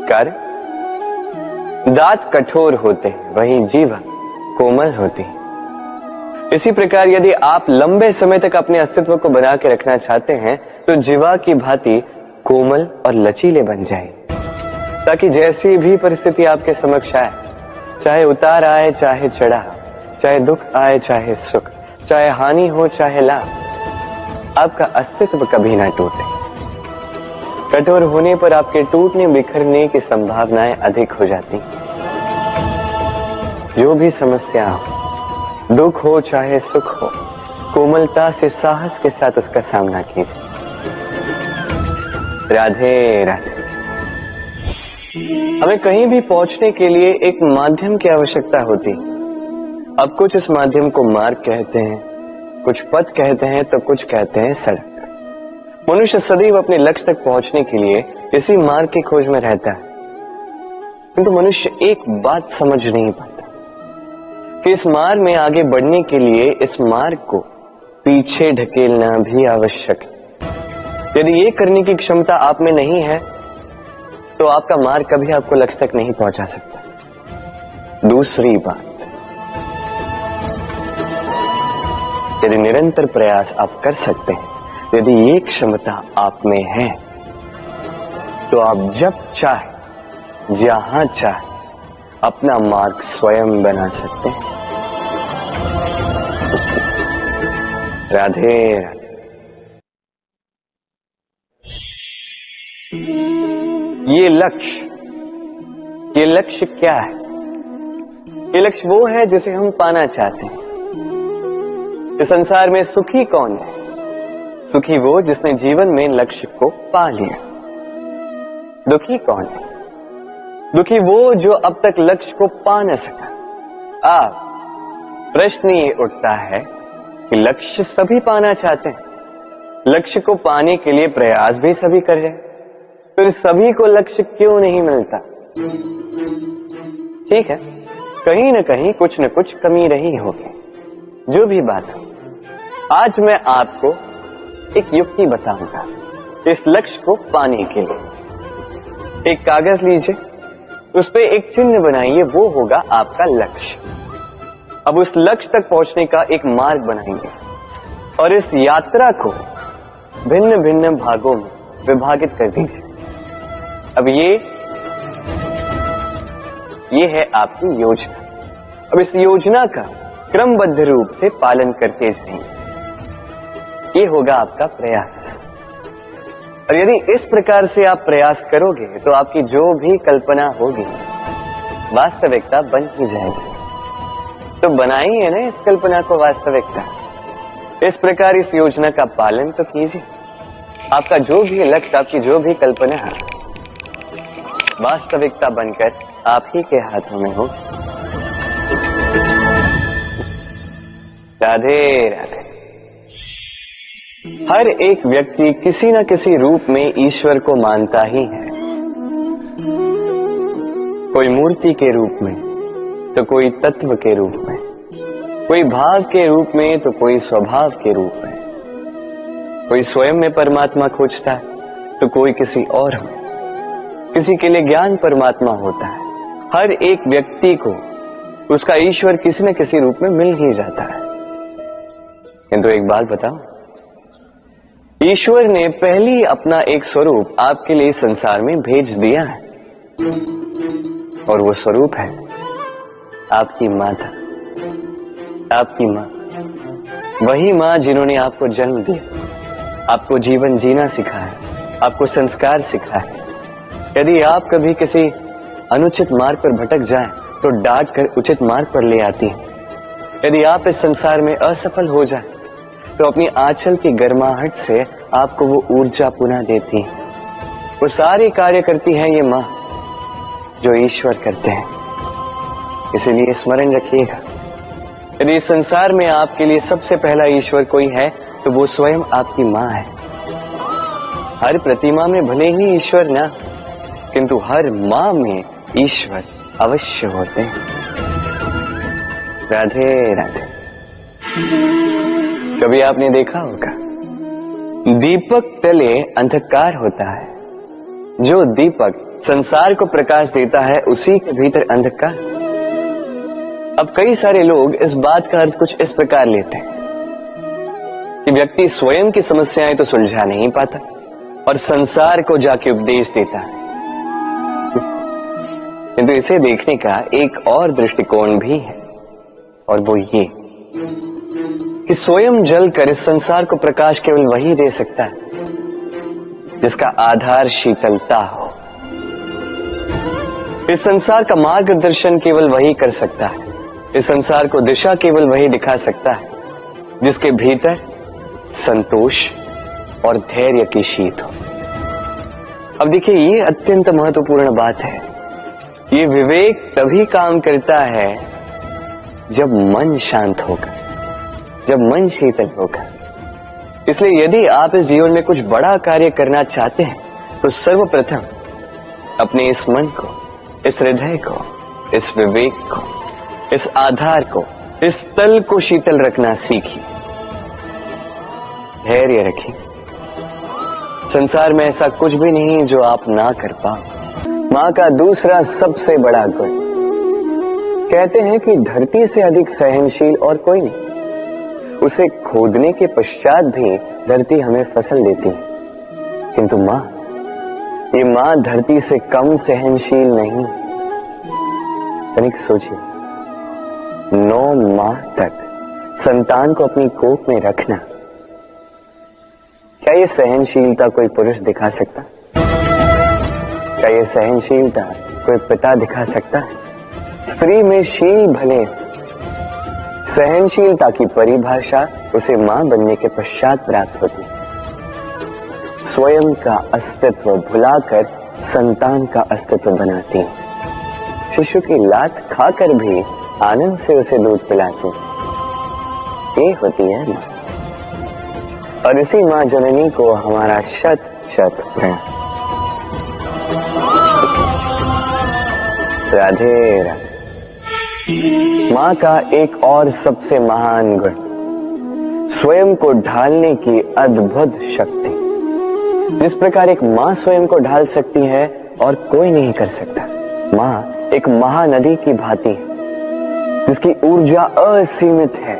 कारण दांत कठोर होते हैं, वहीं जीवा कोमल होती है। इसी प्रकार यदि आप लंबे समय तक अपने अस्तित्व को बना के रखना चाहते हैं तो जीवा की भांति कोमल और लचीले बन जाए, ताकि जैसी भी परिस्थिति आपके समक्ष आए, चाहे उतार आए चाहे चढ़ाव, चाहे दुख आए चाहे सुख, चाहे हानि हो चाहे लाभ, आपका अस्तित्व कभी ना टूटे। कठोर होने पर आपके टूटने बिखरने की संभावनाएं अधिक हो जाती। जो भी समस्या हो, दुख हो चाहे सुख हो, कोमलता से साहस के साथ उसका सामना कीजिए। राधे राधे। हमें कहीं भी पहुंचने के लिए एक माध्यम की आवश्यकता होती। अब कुछ इस माध्यम को मार्ग कहते हैं, कुछ पथ कहते हैं, तो कुछ कहते हैं सड़क। मनुष्य सदैव अपने लक्ष्य तक पहुंचने के लिए इसी मार्ग की खोज में रहता है, किंतु मनुष्य एक बात समझ नहीं पाता कि इस मार्ग में आगे बढ़ने के लिए इस मार्ग को पीछे ढकेलना भी आवश्यक है। यदि ये करने की क्षमता आप में नहीं है तो आपका मार्ग कभी आपको लक्ष्य तक नहीं पहुंचा सकता। दूसरी बात, यदि निरंतर प्रयास आप कर सकते हैं, यदि ये क्षमता आप में है, तो आप जब चाहे जहां चाहे अपना मार्ग स्वयं बना सकते हैं। राधे राधे। ये लक्ष्य क्या है? ये लक्ष्य वो है जिसे हम पाना चाहते हैं। इस संसार में सुखी कौन है? सुखी वो जिसने जीवन में लक्ष्य को पा लिया। दुखी कौन है? दुखी वो जो अब तक लक्ष्य को पा न सका। प्रश्न ये उठता है कि लक्ष्य सभी पाना चाहते हैं, लक्ष्य को पाने के लिए प्रयास भी सभी कर रहे हैं, फिर सभी को लक्ष्य क्यों नहीं मिलता? ठीक है, कहीं न कहीं कुछ न कुछ कमी रही होगी। जो भी बात हो, आज मैं आपको एक युक्ति बताऊंगा इस लक्ष्य को पाने के लिए। एक कागज लीजिए, उस पे एक चिन्ह बनाइए, वो होगा आपका लक्ष्य। अब उस लक्ष्य तक पहुंचने का एक मार्ग बनाएंगे और इस यात्रा को भिन्न भिन्न भागों में विभाजित कर दीजिए। अब ये है आपकी योजना। अब इस योजना का क्रमबद्ध रूप से पालन करते जाएंगे, ये होगा आपका प्रयास। और यदि इस प्रकार से आप प्रयास करोगे तो आपकी जो भी कल्पना होगी वास्तविकता बन ही जाएगी। तो बनाइए ना इस कल्पना को वास्तविकता। इस प्रकार इस योजना का पालन तो कीजिए। आपका जो भी लक्ष्य, आपकी जो भी कल्पना है, वास्तविकता बनकर आप ही के हाथों में हो। राधे राधे। हर एक व्यक्ति किसी न किसी रूप में ईश्वर को मानता ही है। कोई मूर्ति के रूप में, तो कोई तत्व के रूप में, कोई भाव के रूप में, तो कोई स्वभाव के रूप में। कोई स्वयं में परमात्मा खोजता है तो कोई किसी और में। किसी के लिए ज्ञान परमात्मा होता है। हर एक व्यक्ति को उसका ईश्वर किसी न किसी रूप में मिल ही जाता है। किंतु एक बात बताओ, ईश्वर ने पहले अपना एक स्वरूप आपके लिए संसार में भेज दिया है, और वो स्वरूप है आपकी माता, आपकी मां। वही मां जिन्होंने आपको जन्म दिया, आपको जीवन जीना सिखाया, आपको संस्कार सिखाया। यदि आप कभी किसी अनुचित मार्ग पर भटक जाएं, तो डांट कर उचित मार्ग पर ले आती है। यदि आप इस संसार में असफल हो जाएं, तो अपनी आंचल की गर्माहट से आपको वो ऊर्जा पुनः देती है। वो सारे कार्य करती है ये मां जो ईश्वर करते हैं। इसीलिए स्मरण रखिएगा, यदि इस संसार में आपके लिए सबसे पहला ईश्वर कोई है तो वो स्वयं आपकी मां है। हर प्रतिमा में भले ही ईश्वर ना, किंतु हर मां में ईश्वर अवश्य होते हैं। राधे राधे। कभी आपने देखा होगा, दीपक तले अंधकार होता है, जो दीपक संसार को प्रकाश देता है उसी के भीतर अंधकार। अब कई सारे लोग इस बात का अर्थ कुछ इस प्रकार लेते हैं कि व्यक्ति स्वयं की समस्याएं तो सुलझा नहीं पाता और संसार को जाके उपदेश देता है। किंतु इसे देखने का एक और दृष्टिकोण भी है, और वो ये कि स्वयं जलकर इस संसार को प्रकाश केवल वही दे सकता है जिसका आधार शीतलता हो। इस संसार का मार्गदर्शन केवल वही कर सकता है, इस संसार को दिशा केवल वही दिखा सकता है जिसके भीतर संतोष और धैर्य की शीत हो। अब देखिए, ये अत्यंत महत्वपूर्ण बात है। ये विवेक तभी काम करता है जब मन शांत होगा, जब मन शीतल होगा। इसलिए यदि आप इस जीवन में कुछ बड़ा कार्य करना चाहते हैं, तो सर्वप्रथम अपने इस मन को, इस हृदय को, इस विवेक को, इस आधार को, इस तल को शीतल रखना सीखिए। धैर्य रखिए। संसार में ऐसा कुछ भी नहीं जो आप ना कर पाओ। मां का दूसरा सबसे बड़ा गुण, कहते हैं कि धरती से अधिक सहनशील और कोई नहीं। उसे खोदने के पश्चात भी धरती हमें फसल देती है, किंतु मां, ये मां धरती से कम सहनशील नहीं। तनिक सोचिए, 9 माह तक संतान को अपनी कोख में रखना, क्या ये सहनशीलता कोई पुरुष दिखा सकता? क्या ये सहनशीलता कोई पिता दिखा सकता है? स्त्री में शील भले, सहनशीलता की परिभाषा उसे मां बनने के पश्चात प्राप्त होती है। स्वयं का अस्तित्व भुलाकर संतान का अस्तित्व बनाती है। शिशु की लात खाकर भी आनंद से उसे दूध पिलाती है। ये होती है मां, और इसी मां जननी को हमारा शत शत प्रणाम। राधे राधे। मां का एक और सबसे महान गुण, स्वयं को ढालने की अद्भुत शक्ति। जिस प्रकार एक मां स्वयं को ढाल सकती है और कोई नहीं कर सकता। मां एक महानदी की भांति है, जिसकी ऊर्जा असीमित है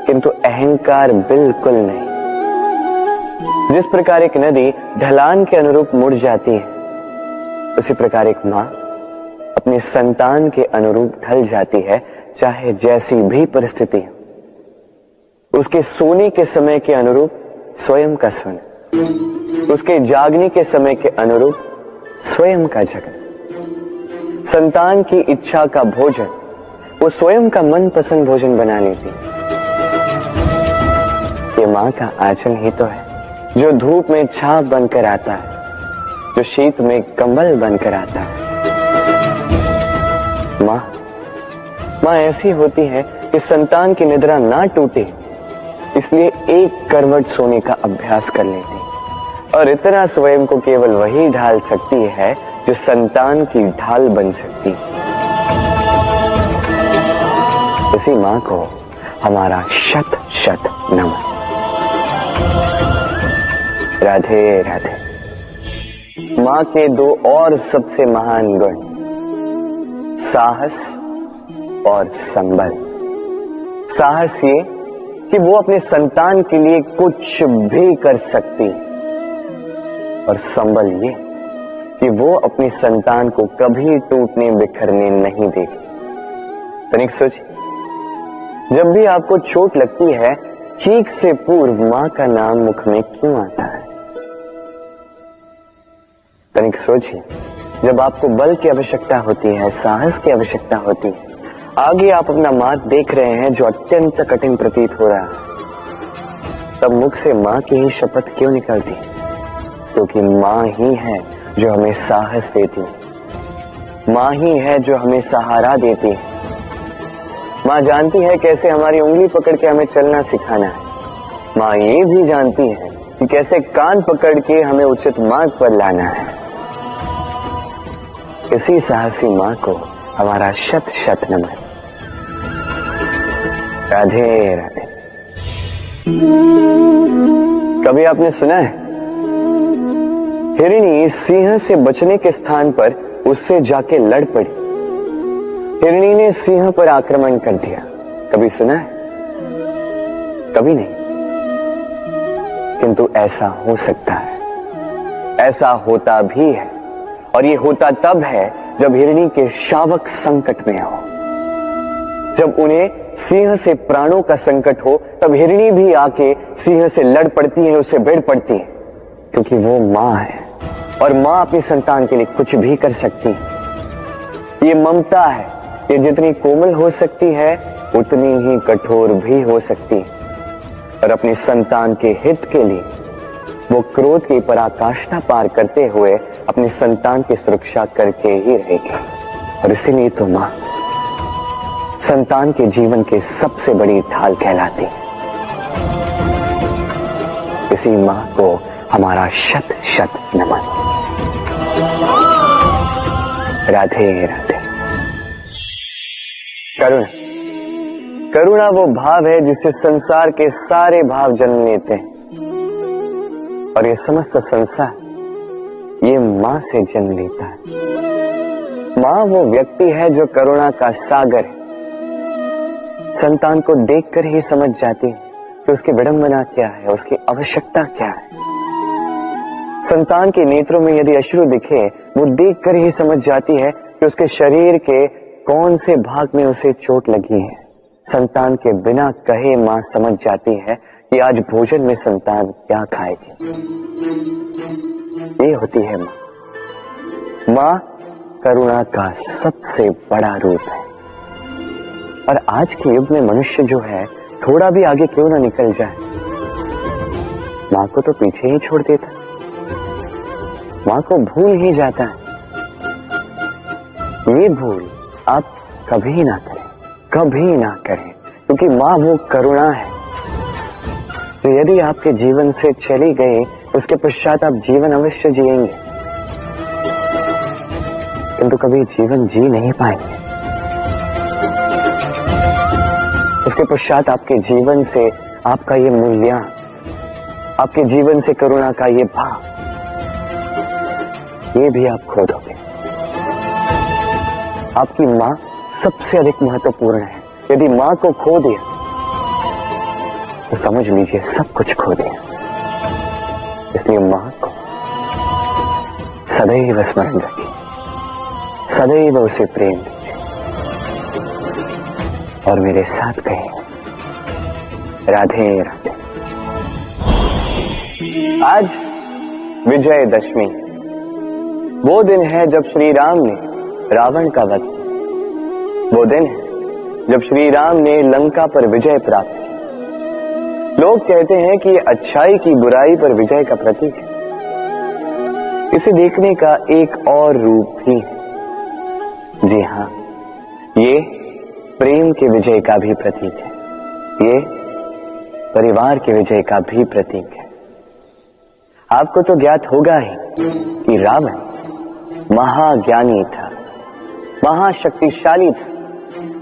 किंतु अहंकार बिल्कुल नहीं। जिस प्रकार एक नदी ढलान के अनुरूप मुड़ जाती है, उसी प्रकार एक मां अपने संतान के अनुरूप ढल जाती है, चाहे जैसी भी परिस्थिति हो। उसके सोने के समय के अनुरूप स्वयं का सोना, उसके जागने के समय के अनुरूप स्वयं का जगना। संतान की इच्छा का भोजन वो स्वयं का मनपसंद भोजन बना लेती। ये मां का आंचल ही तो है, जो धूप में छाप बनकर आता है, जो शीत में कंबल बनकर आता है। मां ऐसी होती है कि संतान की निद्रा ना टूटे, इसलिए एक करवट सोने का अभ्यास कर लेती है, और इतना स्वयं को केवल वही ढाल सकती है जो संतान की ढाल बन सकती है। इसी मां को हमारा शत शत नमन। राधे राधे। मां के 2 और सबसे महान गुण, साहस और संबल। साहस ये कि वो अपने संतान के लिए कुछ भी कर सकती है, और संबल ये कि वो अपनी संतान को कभी टूटने बिखरने नहीं देगी। तनिक सोचिए, जब भी आपको चोट लगती है, चीख से पूर्व मां का नाम मुख में क्यों आता है? तनिक सोचिए, जब आपको बल की आवश्यकता होती है, साहस की आवश्यकता होती है, आगे आप अपना मार्ग देख रहे हैं जो अत्यंत कठिन प्रतीत हो रहा है, तब मुख से मां की ही शपथ क्यों निकलती है? क्योंकि मां ही है जो हमें साहस देती है, मां ही है जो हमें सहारा देती है। मां जानती है कैसे हमारी उंगली पकड़ के हमें चलना सिखाना है। मां ये भी जानती है कि कैसे कान पकड़ के हमें उचित मार्ग पर लाना है। इसी साहसी मां को हमारा शत शत नमन। राधे राधे। कभी आपने सुना है, हिरणी सिंह से बचने के स्थान पर उससे जाके लड़ पड़ी। हिरणी ने सिंह पर आक्रमण कर दिया। कभी सुना है? कभी नहीं। किंतु ऐसा हो सकता है, ऐसा होता भी है, और ये होता तब है जब हिरणी के शावक संकट में हो, जब उन्हें सिंह से प्राणों का संकट हो, तब हिरणी भी आके सिंह से लड़ पड़ती है, उससे भिड़ पड़ती है, क्योंकि वो मां है और मां अपनी संतान के लिए कुछ भी कर सकती है। ये ममता है, ये जितनी कोमल हो सकती है उतनी ही कठोर भी हो सकती है, और अपनी संतान के हित के लिए वो क्रोध की पराकाष्ठा पार करते हुए अपनी संतान की सुरक्षा करके ही रहेगी। और इसीलिए तो मां संतान के जीवन की सबसे बड़ी ढाल कहलाती है। इसी मां को हमारा शत शत नमन। राधे राधे। करुणा, करुणा वो भाव है जिससे संसार के सारे भाव जन्म लेते हैं, और ये समस्त संसार ये मां से जन्म लेता है। मां वो व्यक्ति है जो करुणा का सागर है। संतान को देखकर ही समझ जाती है कि उसकी विडंबना क्या है, उसकी आवश्यकता क्या है। संतान के नेत्रों में यदि अश्रु दिखे, वो देखकर ही समझ जाती है कि उसके शरीर के कौन से भाग में उसे चोट लगी है। संतान के बिना कहे मां समझ जाती है कि आज भोजन में संतान क्या खाएगी। ये होती है मां। मां करुणा का सबसे बड़ा रूप है, और आज के युग में मनुष्य जो है थोड़ा भी आगे क्यों ना निकल जाए, मां को तो पीछे ही छोड़ देता, मां को भूल ही जाता है। ये भूल आप कभी ना करें, कभी ना करें, क्योंकि मां वो करुणा है तो यदि आपके जीवन से चली गई, उसके पश्चात आप जीवन अवश्य जिएंगे, किंतु कभी जीवन जी नहीं पाएंगे। उसके पश्चात आपके जीवन से आपका ये मूल्यांकन, आपके जीवन से करुणा का ये भाव, ये भी आप खो दोगे। आपकी मां सबसे अधिक महत्वपूर्ण है। यदि मां को खो दिया तो समझ लीजिए सब कुछ खो दिया। इसलिए मां को सदैव स्मरण रखिए, सदैव उसे प्रेम दीजिए, और मेरे साथ कहिए राधे राधे। आज विजयदशमी, वो दिन है जब श्री राम ने रावण का वध किया। वो दिन है जब श्री राम ने लंका पर विजय प्राप्त की। लोग कहते हैं कि ये अच्छाई की बुराई पर विजय का प्रतीक है। इसे देखने का एक और रूप भी है। जी हां, ये प्रेम के विजय का भी प्रतीक है, ये परिवार के विजय का भी प्रतीक है। आपको तो ज्ञात होगा ही कि रावण महाज्ञानी था, महाशक्तिशाली था,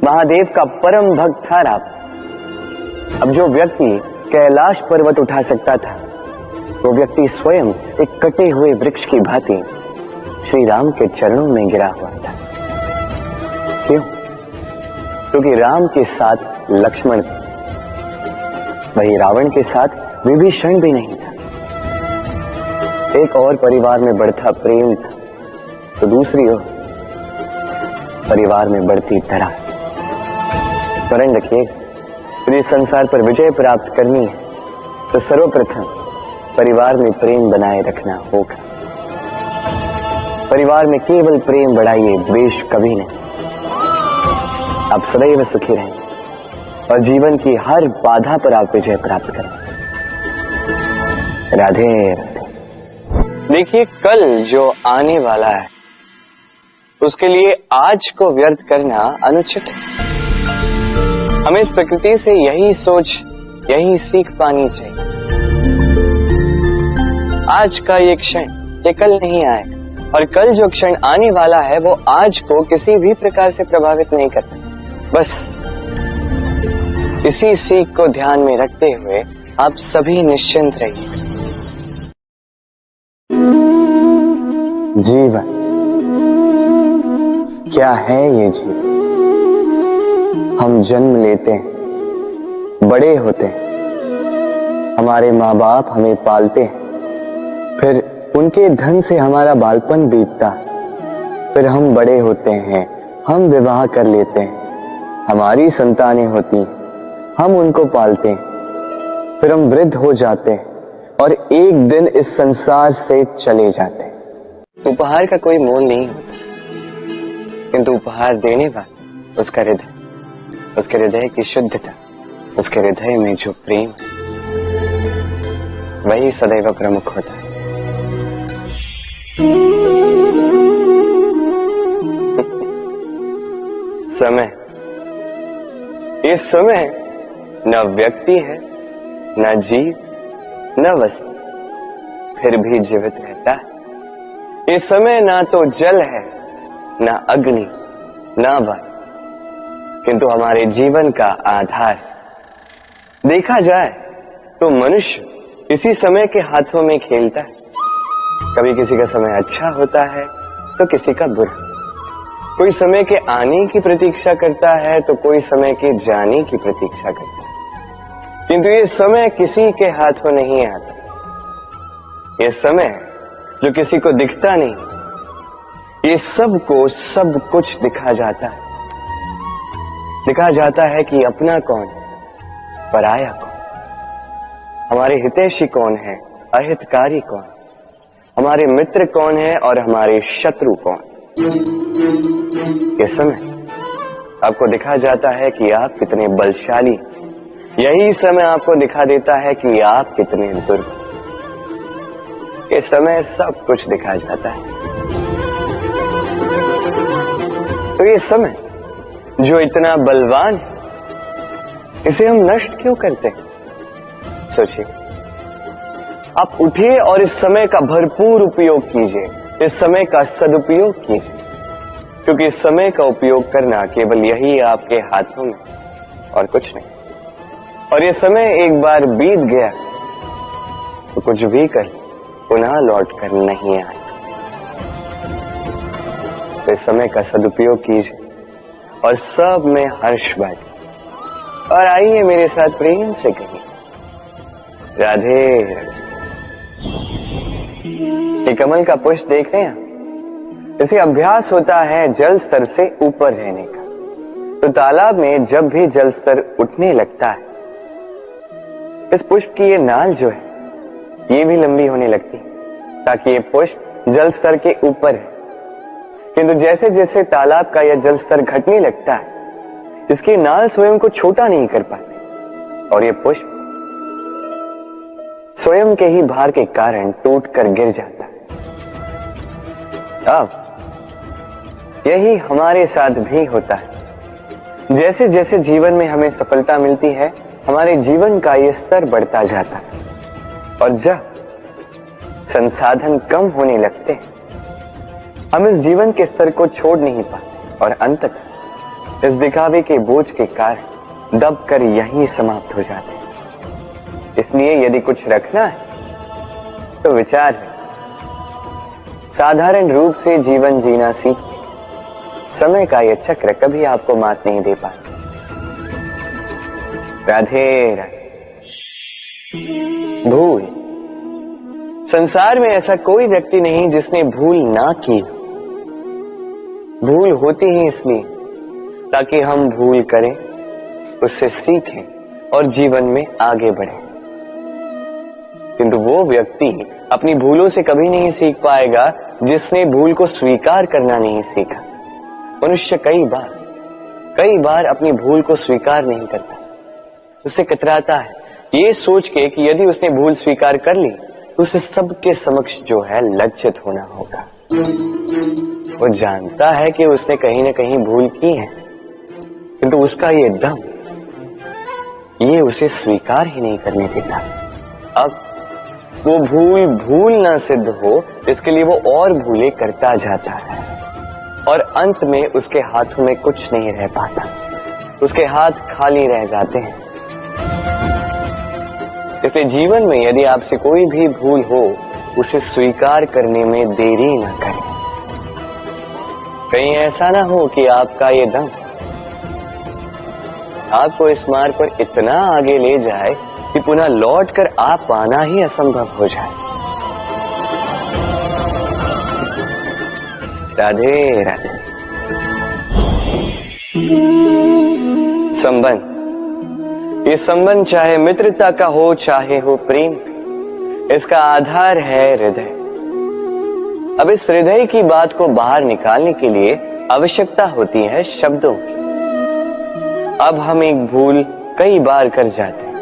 महादेव का परम भक्त था रावण। अब जो व्यक्ति कैलाश पर्वत उठा सकता था, वो व्यक्ति स्वयं एक कटे हुए वृक्ष की भांति श्री राम के चरणों में गिरा हुआ था। क्यों? क्योंकि राम के साथ लक्ष्मण थे, वही रावण के साथ विभीषण भी नहीं था। एक और परिवार में बढ़ता प्रेम था, तो दूसरी ओर परिवार में बढ़ती दरार। स्मरण रखिए, यदि संसार पर विजय प्राप्त करनी है तो सर्वप्रथम परिवार में प्रेम बनाए रखना होगा। परिवार में केवल प्रेम बढ़ाइए, द्वेष कभी नहीं। आप सदैव सुखी रहेंगे और जीवन की हर बाधा पर आप विजय प्राप्त करेंगे। राधे राधे। देखिए, कल जो आने वाला है उसके लिए आज को व्यर्थ करना अनुचित है। हमें इस प्रकृति से यही सोच, यही सीख पानी चाहिए। आज का ये क्षण ये कल नहीं आएगा, और कल जो क्षण आने वाला है वो आज को किसी भी प्रकार से प्रभावित नहीं करता। बस इसी सीख को ध्यान में रखते हुए आप सभी निश्चिंत रहिए। जीवन क्या है ये जीवन? हम जन्म लेते हैं, बड़े होते हैं, हमारे माँ बाप हमें पालते हैं, फिर उनके धन से हमारा बालपन बीतता, फिर हम बड़े होते हैं, हम विवाह कर लेते हैं, हमारी संतानें होती हैं, हम उनको पालते हैं, फिर हम वृद्ध हो जाते हैं और एक दिन इस संसार से चले जाते हैं। उपहार का कोई मोल नहीं होता, किंतु उपहार देने वाला उसका हृदय, उसके हृदय की शुद्धता, उसके हृदय में जो प्रेम, वही सदैव प्रमुख होता है। समय, ये समय न व्यक्ति है, न जीव, न वस्तु, फिर भी जीवित रहता है। ये समय ना तो जल है, ना अग्नि, ना वायु, किंतु हमारे जीवन का आधार है। देखा जाए तो मनुष्य इसी समय के हाथों में खेलता है। कभी किसी का समय अच्छा होता है तो किसी का बुरा। कोई समय के आने की प्रतीक्षा करता है तो कोई समय के जाने की प्रतीक्षा करता है, किंतु ये समय किसी के हाथों नहीं आता। ये समय जो किसी को दिखता नहीं, ये सबको सब कुछ दिखा जाता है। दिखा जाता है कि अपना कौन, पराया कौन, हमारे हितैषी कौन है, अहितकारी कौन, हमारे मित्र कौन है और हमारे शत्रु कौन। ये समय आपको दिखा जाता है कि आप कितने बलशाली, यही समय आपको दिखा देता है कि आप कितने दुर्बल। ये समय सब कुछ दिखा जाता है। तो ये समय जो इतना बलवान है, इसे हम नष्ट क्यों करते हैं? सोचिए, आप उठिए और इस समय का भरपूर उपयोग कीजिए, इस समय का सदुपयोग कीजिए, क्योंकि इस समय का उपयोग करना केवल यही आपके हाथों में, और कुछ नहीं। और ये समय एक बार बीत गया तो कुछ भी कर पुनः लौट कर नहीं आएगा। तो इस समय का सदुपयोग कीजिए और सब में हर्ष बांटिए। और आइए मेरे साथ प्रेम से कहिए, राधे राधे। ये कमल का पुष्प देख रहे हैं, इसे अभ्यास होता है जल स्तर से ऊपर रहने का। तो तालाब में जब भी जल स्तर उठने लगता है, इस पुष्प की ये नाल जो है ये भी लंबी होने लगती है, ताकि ये पुष्प जल स्तर के ऊपर है। किंतु जैसे जैसे तालाब का यह जल स्तर घटने लगता है, इसकी नाल स्वयं को छोटा नहीं कर पाती और ये पुष्प स्वयं के ही भार के कारण टूट कर गिर जाता है। अब यही हमारे साथ भी होता है। जैसे जैसे जीवन में हमें सफलता मिलती है, हमारे जीवन का ये स्तर बढ़ता जाता है, और जब संसाधन कम होने लगते हैं, हम इस जीवन के स्तर को छोड़ नहीं पाते और अंततः इस दिखावे के बोझ के कारण दब कर यहीं समाप्त हो जाते हैं। इसलिए यदि कुछ रखना है तो विचार है, साधारण रूप से जीवन जीना सीखिए। समय का यह चक्र कभी आपको मात नहीं दे पाता। राधे राधे। भूल। संसार में ऐसा कोई व्यक्ति नहीं जिसने भूल ना की। भूल होती ही इसलिए ताकि हम भूल करें, उससे सीखें और जीवन में आगे बढ़ें। किंतु वो व्यक्ति अपनी भूलों से कभी नहीं सीख पाएगा जिसने भूल को स्वीकार करना नहीं सीखा। मनुष्य कई बार अपनी भूल को स्वीकार नहीं करता, उससे कतराता है, ये सोच के कि यदि उसने भूल स्वीकार कर ली तो उसे सबके समक्ष जो है लज्जित होना होगा। वो जानता है कि उसने कहीं ना कहीं भूल की है, किंतु उसका ये दम ये उसे स्वीकार ही नहीं करने देता। अब वो भूल ना सिद्ध हो, इसके लिए वो और भूलें करता जाता है और अंत में उसके हाथों में कुछ नहीं रह पाता, उसके हाथ खाली रह जाते हैं। इसलिए जीवन में यदि आपसे कोई भी भूल हो, उसे स्वीकार करने में देरी ना करें। कहीं ऐसा ना हो कि आपका ये दम आपको इस मार्ग पर इतना आगे ले जाए कि पुनः लौटकर आप पाना ही असंभव हो जाए। राधे राधे। संबंध, ये संबंध चाहे मित्रता का हो चाहे हो प्रेम, इसका आधार है हृदय। अब इस हृदय की बात को बाहर निकालने के लिए आवश्यकता होती है शब्दों की। अब हम एक भूल कई बार कर जाते हैं।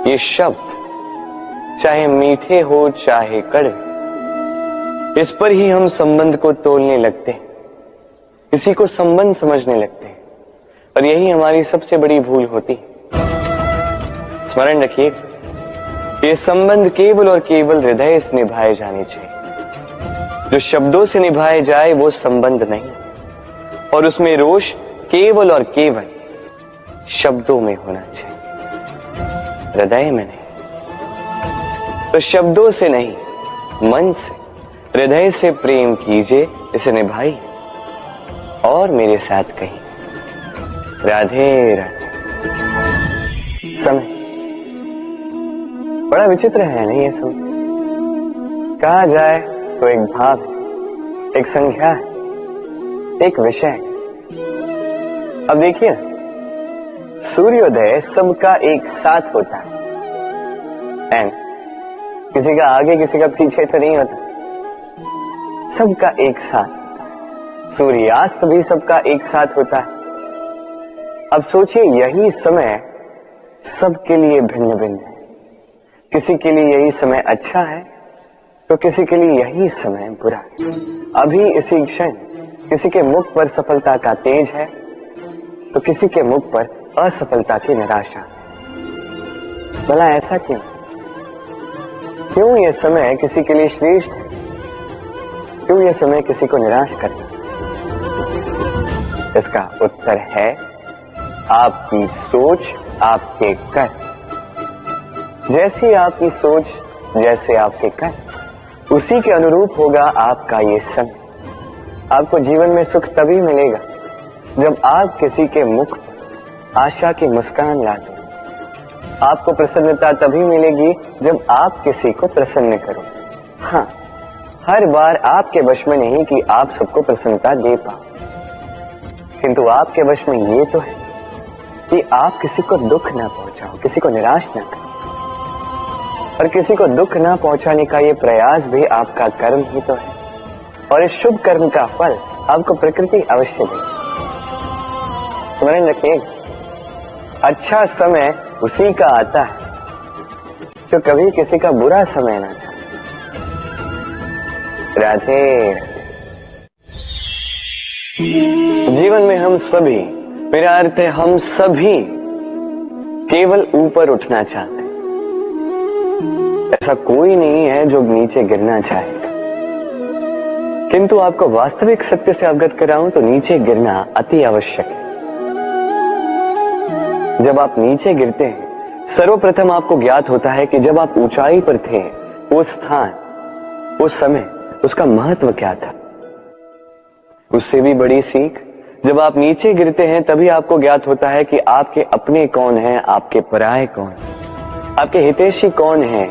ये शब्द चाहे मीठे हो चाहे कड़वे, इस पर ही हम संबंध को तोलने लगते हैं, किसी को संबंध समझने लगते हैं, और यही हमारी सबसे बड़ी भूल होती है। स्मरण रखिए, ये संबंध केवल और केवल हृदय से निभाए जाने चाहिए। जो शब्दों से निभाए जाए वो संबंध नहीं, और उसमें रोष केवल और केवल शब्दों में होना चाहिए, हृदय में नहीं। तो शब्दों से नहीं, मन से, हृदय से प्रेम कीजिए, इसे निभाइए और मेरे साथ कहिए राधे राधे। समय बड़ा विचित्र है नहीं ये समय? कहा जाए तो एक भाव है, एक संख्या है, एक विषय है। अब देखिए, सूर्योदय सबका एक साथ होता है, एंड किसी का आगे किसी का पीछे तो नहीं होता, सबका एक साथ। सूर्यास्त भी सबका एक साथ होता है। अब सोचिए, यही समय सबके लिए भिन्न भिन्न है। किसी के लिए यही समय अच्छा है तो किसी के लिए यही समय बुरा है। अभी इसी क्षण किसी के मुख पर सफलता का तेज है तो किसी के मुख पर असफलता की निराशा। भला ऐसा क्यों? क्यों यह समय किसी के लिए श्रेष्ठ है, क्यों यह समय किसी को निराश करता? इसका उत्तर है आपकी सोच, आपके कर। जैसी आपकी सोच, जैसे आपके कर, उसी के अनुरूप होगा आपका ये समय। आपको जीवन में सुख तभी मिलेगा जब आप किसी के मुख पर आशा की मुस्कान ला दो। आपको प्रसन्नता तभी मिलेगी जब आप किसी को प्रसन्न करो। हाँ, हर बार आपके वश में नहीं कि आप सबको प्रसन्नता दे पाओ, किंतु आपके वश में ये तो है कि आप किसी को दुख ना पहुंचाओ, किसी को निराश ना करो। और किसी को दुख ना पहुंचाने का ये प्रयास भी आपका कर्म ही तो है, और इस शुभ कर्म का फल आपको प्रकृति अवश्य देगी। स्मरण रखिए, अच्छा समय उसी का आता है जो कभी किसी का बुरा समय ना चाहे। राधे। जीवन में हम सभी, मेरा अर्थ है हम सभी, केवल ऊपर उठना चाहते हैं। ऐसा कोई नहीं है जो नीचे गिरना चाहेगा, किंतु आपको वास्तविक सत्य से अवगत कराऊं तो नीचे गिरना अति आवश्यक है। जब आप नीचे गिरते हैं, सर्वप्रथम आपको ज्ञात होता है कि जब आप ऊंचाई पर थे, वो स्थान, वो समय, उसका महत्व क्या था। उससे भी बड़ी सीख, जब आप नीचे गिरते हैं तभी आपको ज्ञात होता है कि आपके अपने कौन हैं, आपके पराये कौन हैं। आपके हितैषी कौन है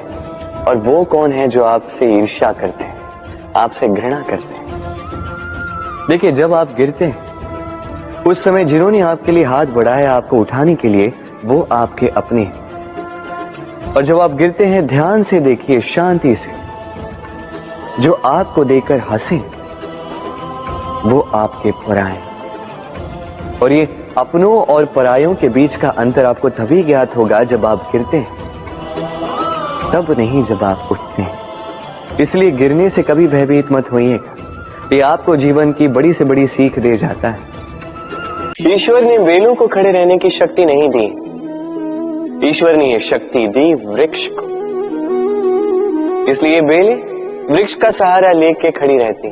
और वो कौन है जो आपसे ईर्ष्या करते हैं, आपसे घृणा करते हैं। देखिए, जब आप गिरते हैं उस समय जिन्होंने आपके लिए हाथ बढ़ाया आपको उठाने के लिए, वो आपके अपने हैं। और जब आप गिरते हैं, ध्यान से देखिए, शांति से, जो आपको देकर हंसे वो आपके पराये। और ये अपनों और परायों के बीच का अंतर आपको तभी ज्ञात होगा जब आप गिरते हैं, तब नहीं जब आप उठते हैं। इसलिए गिरने से कभी भयभीत मत होइएगा, ये आपको जीवन की बड़ी से बड़ी सीख दे जाता है। ईश्वर ने बेलों को खड़े रहने की शक्ति नहीं दी, ईश्वर ने यह शक्ति दी वृक्ष को। इसलिए बेलें वृक्ष का सहारा लेके खड़ी रहती,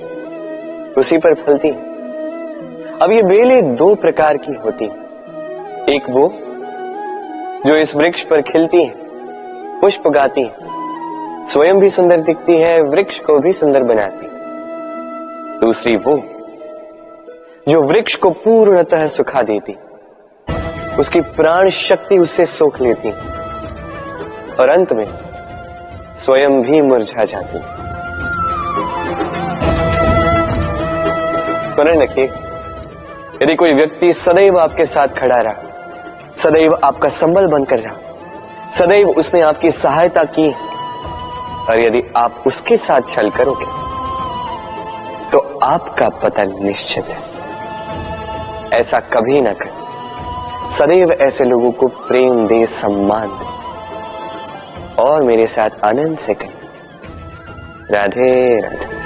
उसी पर फलती। अब ये बेलें दो प्रकार की होती, एक वो जो इस वृक्ष पर खिलती है, पुष्प गाती है, स्वयं भी सुंदर दिखती है, वृक्ष को भी सुंदर बनाती। दूसरी वो जो वृक्ष को पूर्णतः सुखा देती, उसकी प्राण शक्ति उससे सोख लेती और अंत में स्वयं भी मुरझा जाती। स्मरण रखिए, यदि कोई व्यक्ति सदैव आपके साथ खड़ा रहा, सदैव आपका संबल बनकर रहा, सदैव उसने आपकी सहायता की, और यदि आप उसके साथ छल करोगे तो आपका पतन निश्चित है। ऐसा कभी ना करें। सदैव ऐसे लोगों को प्रेम दे, सम्मान दे और मेरे साथ आनंद से कहें, राधे राधे।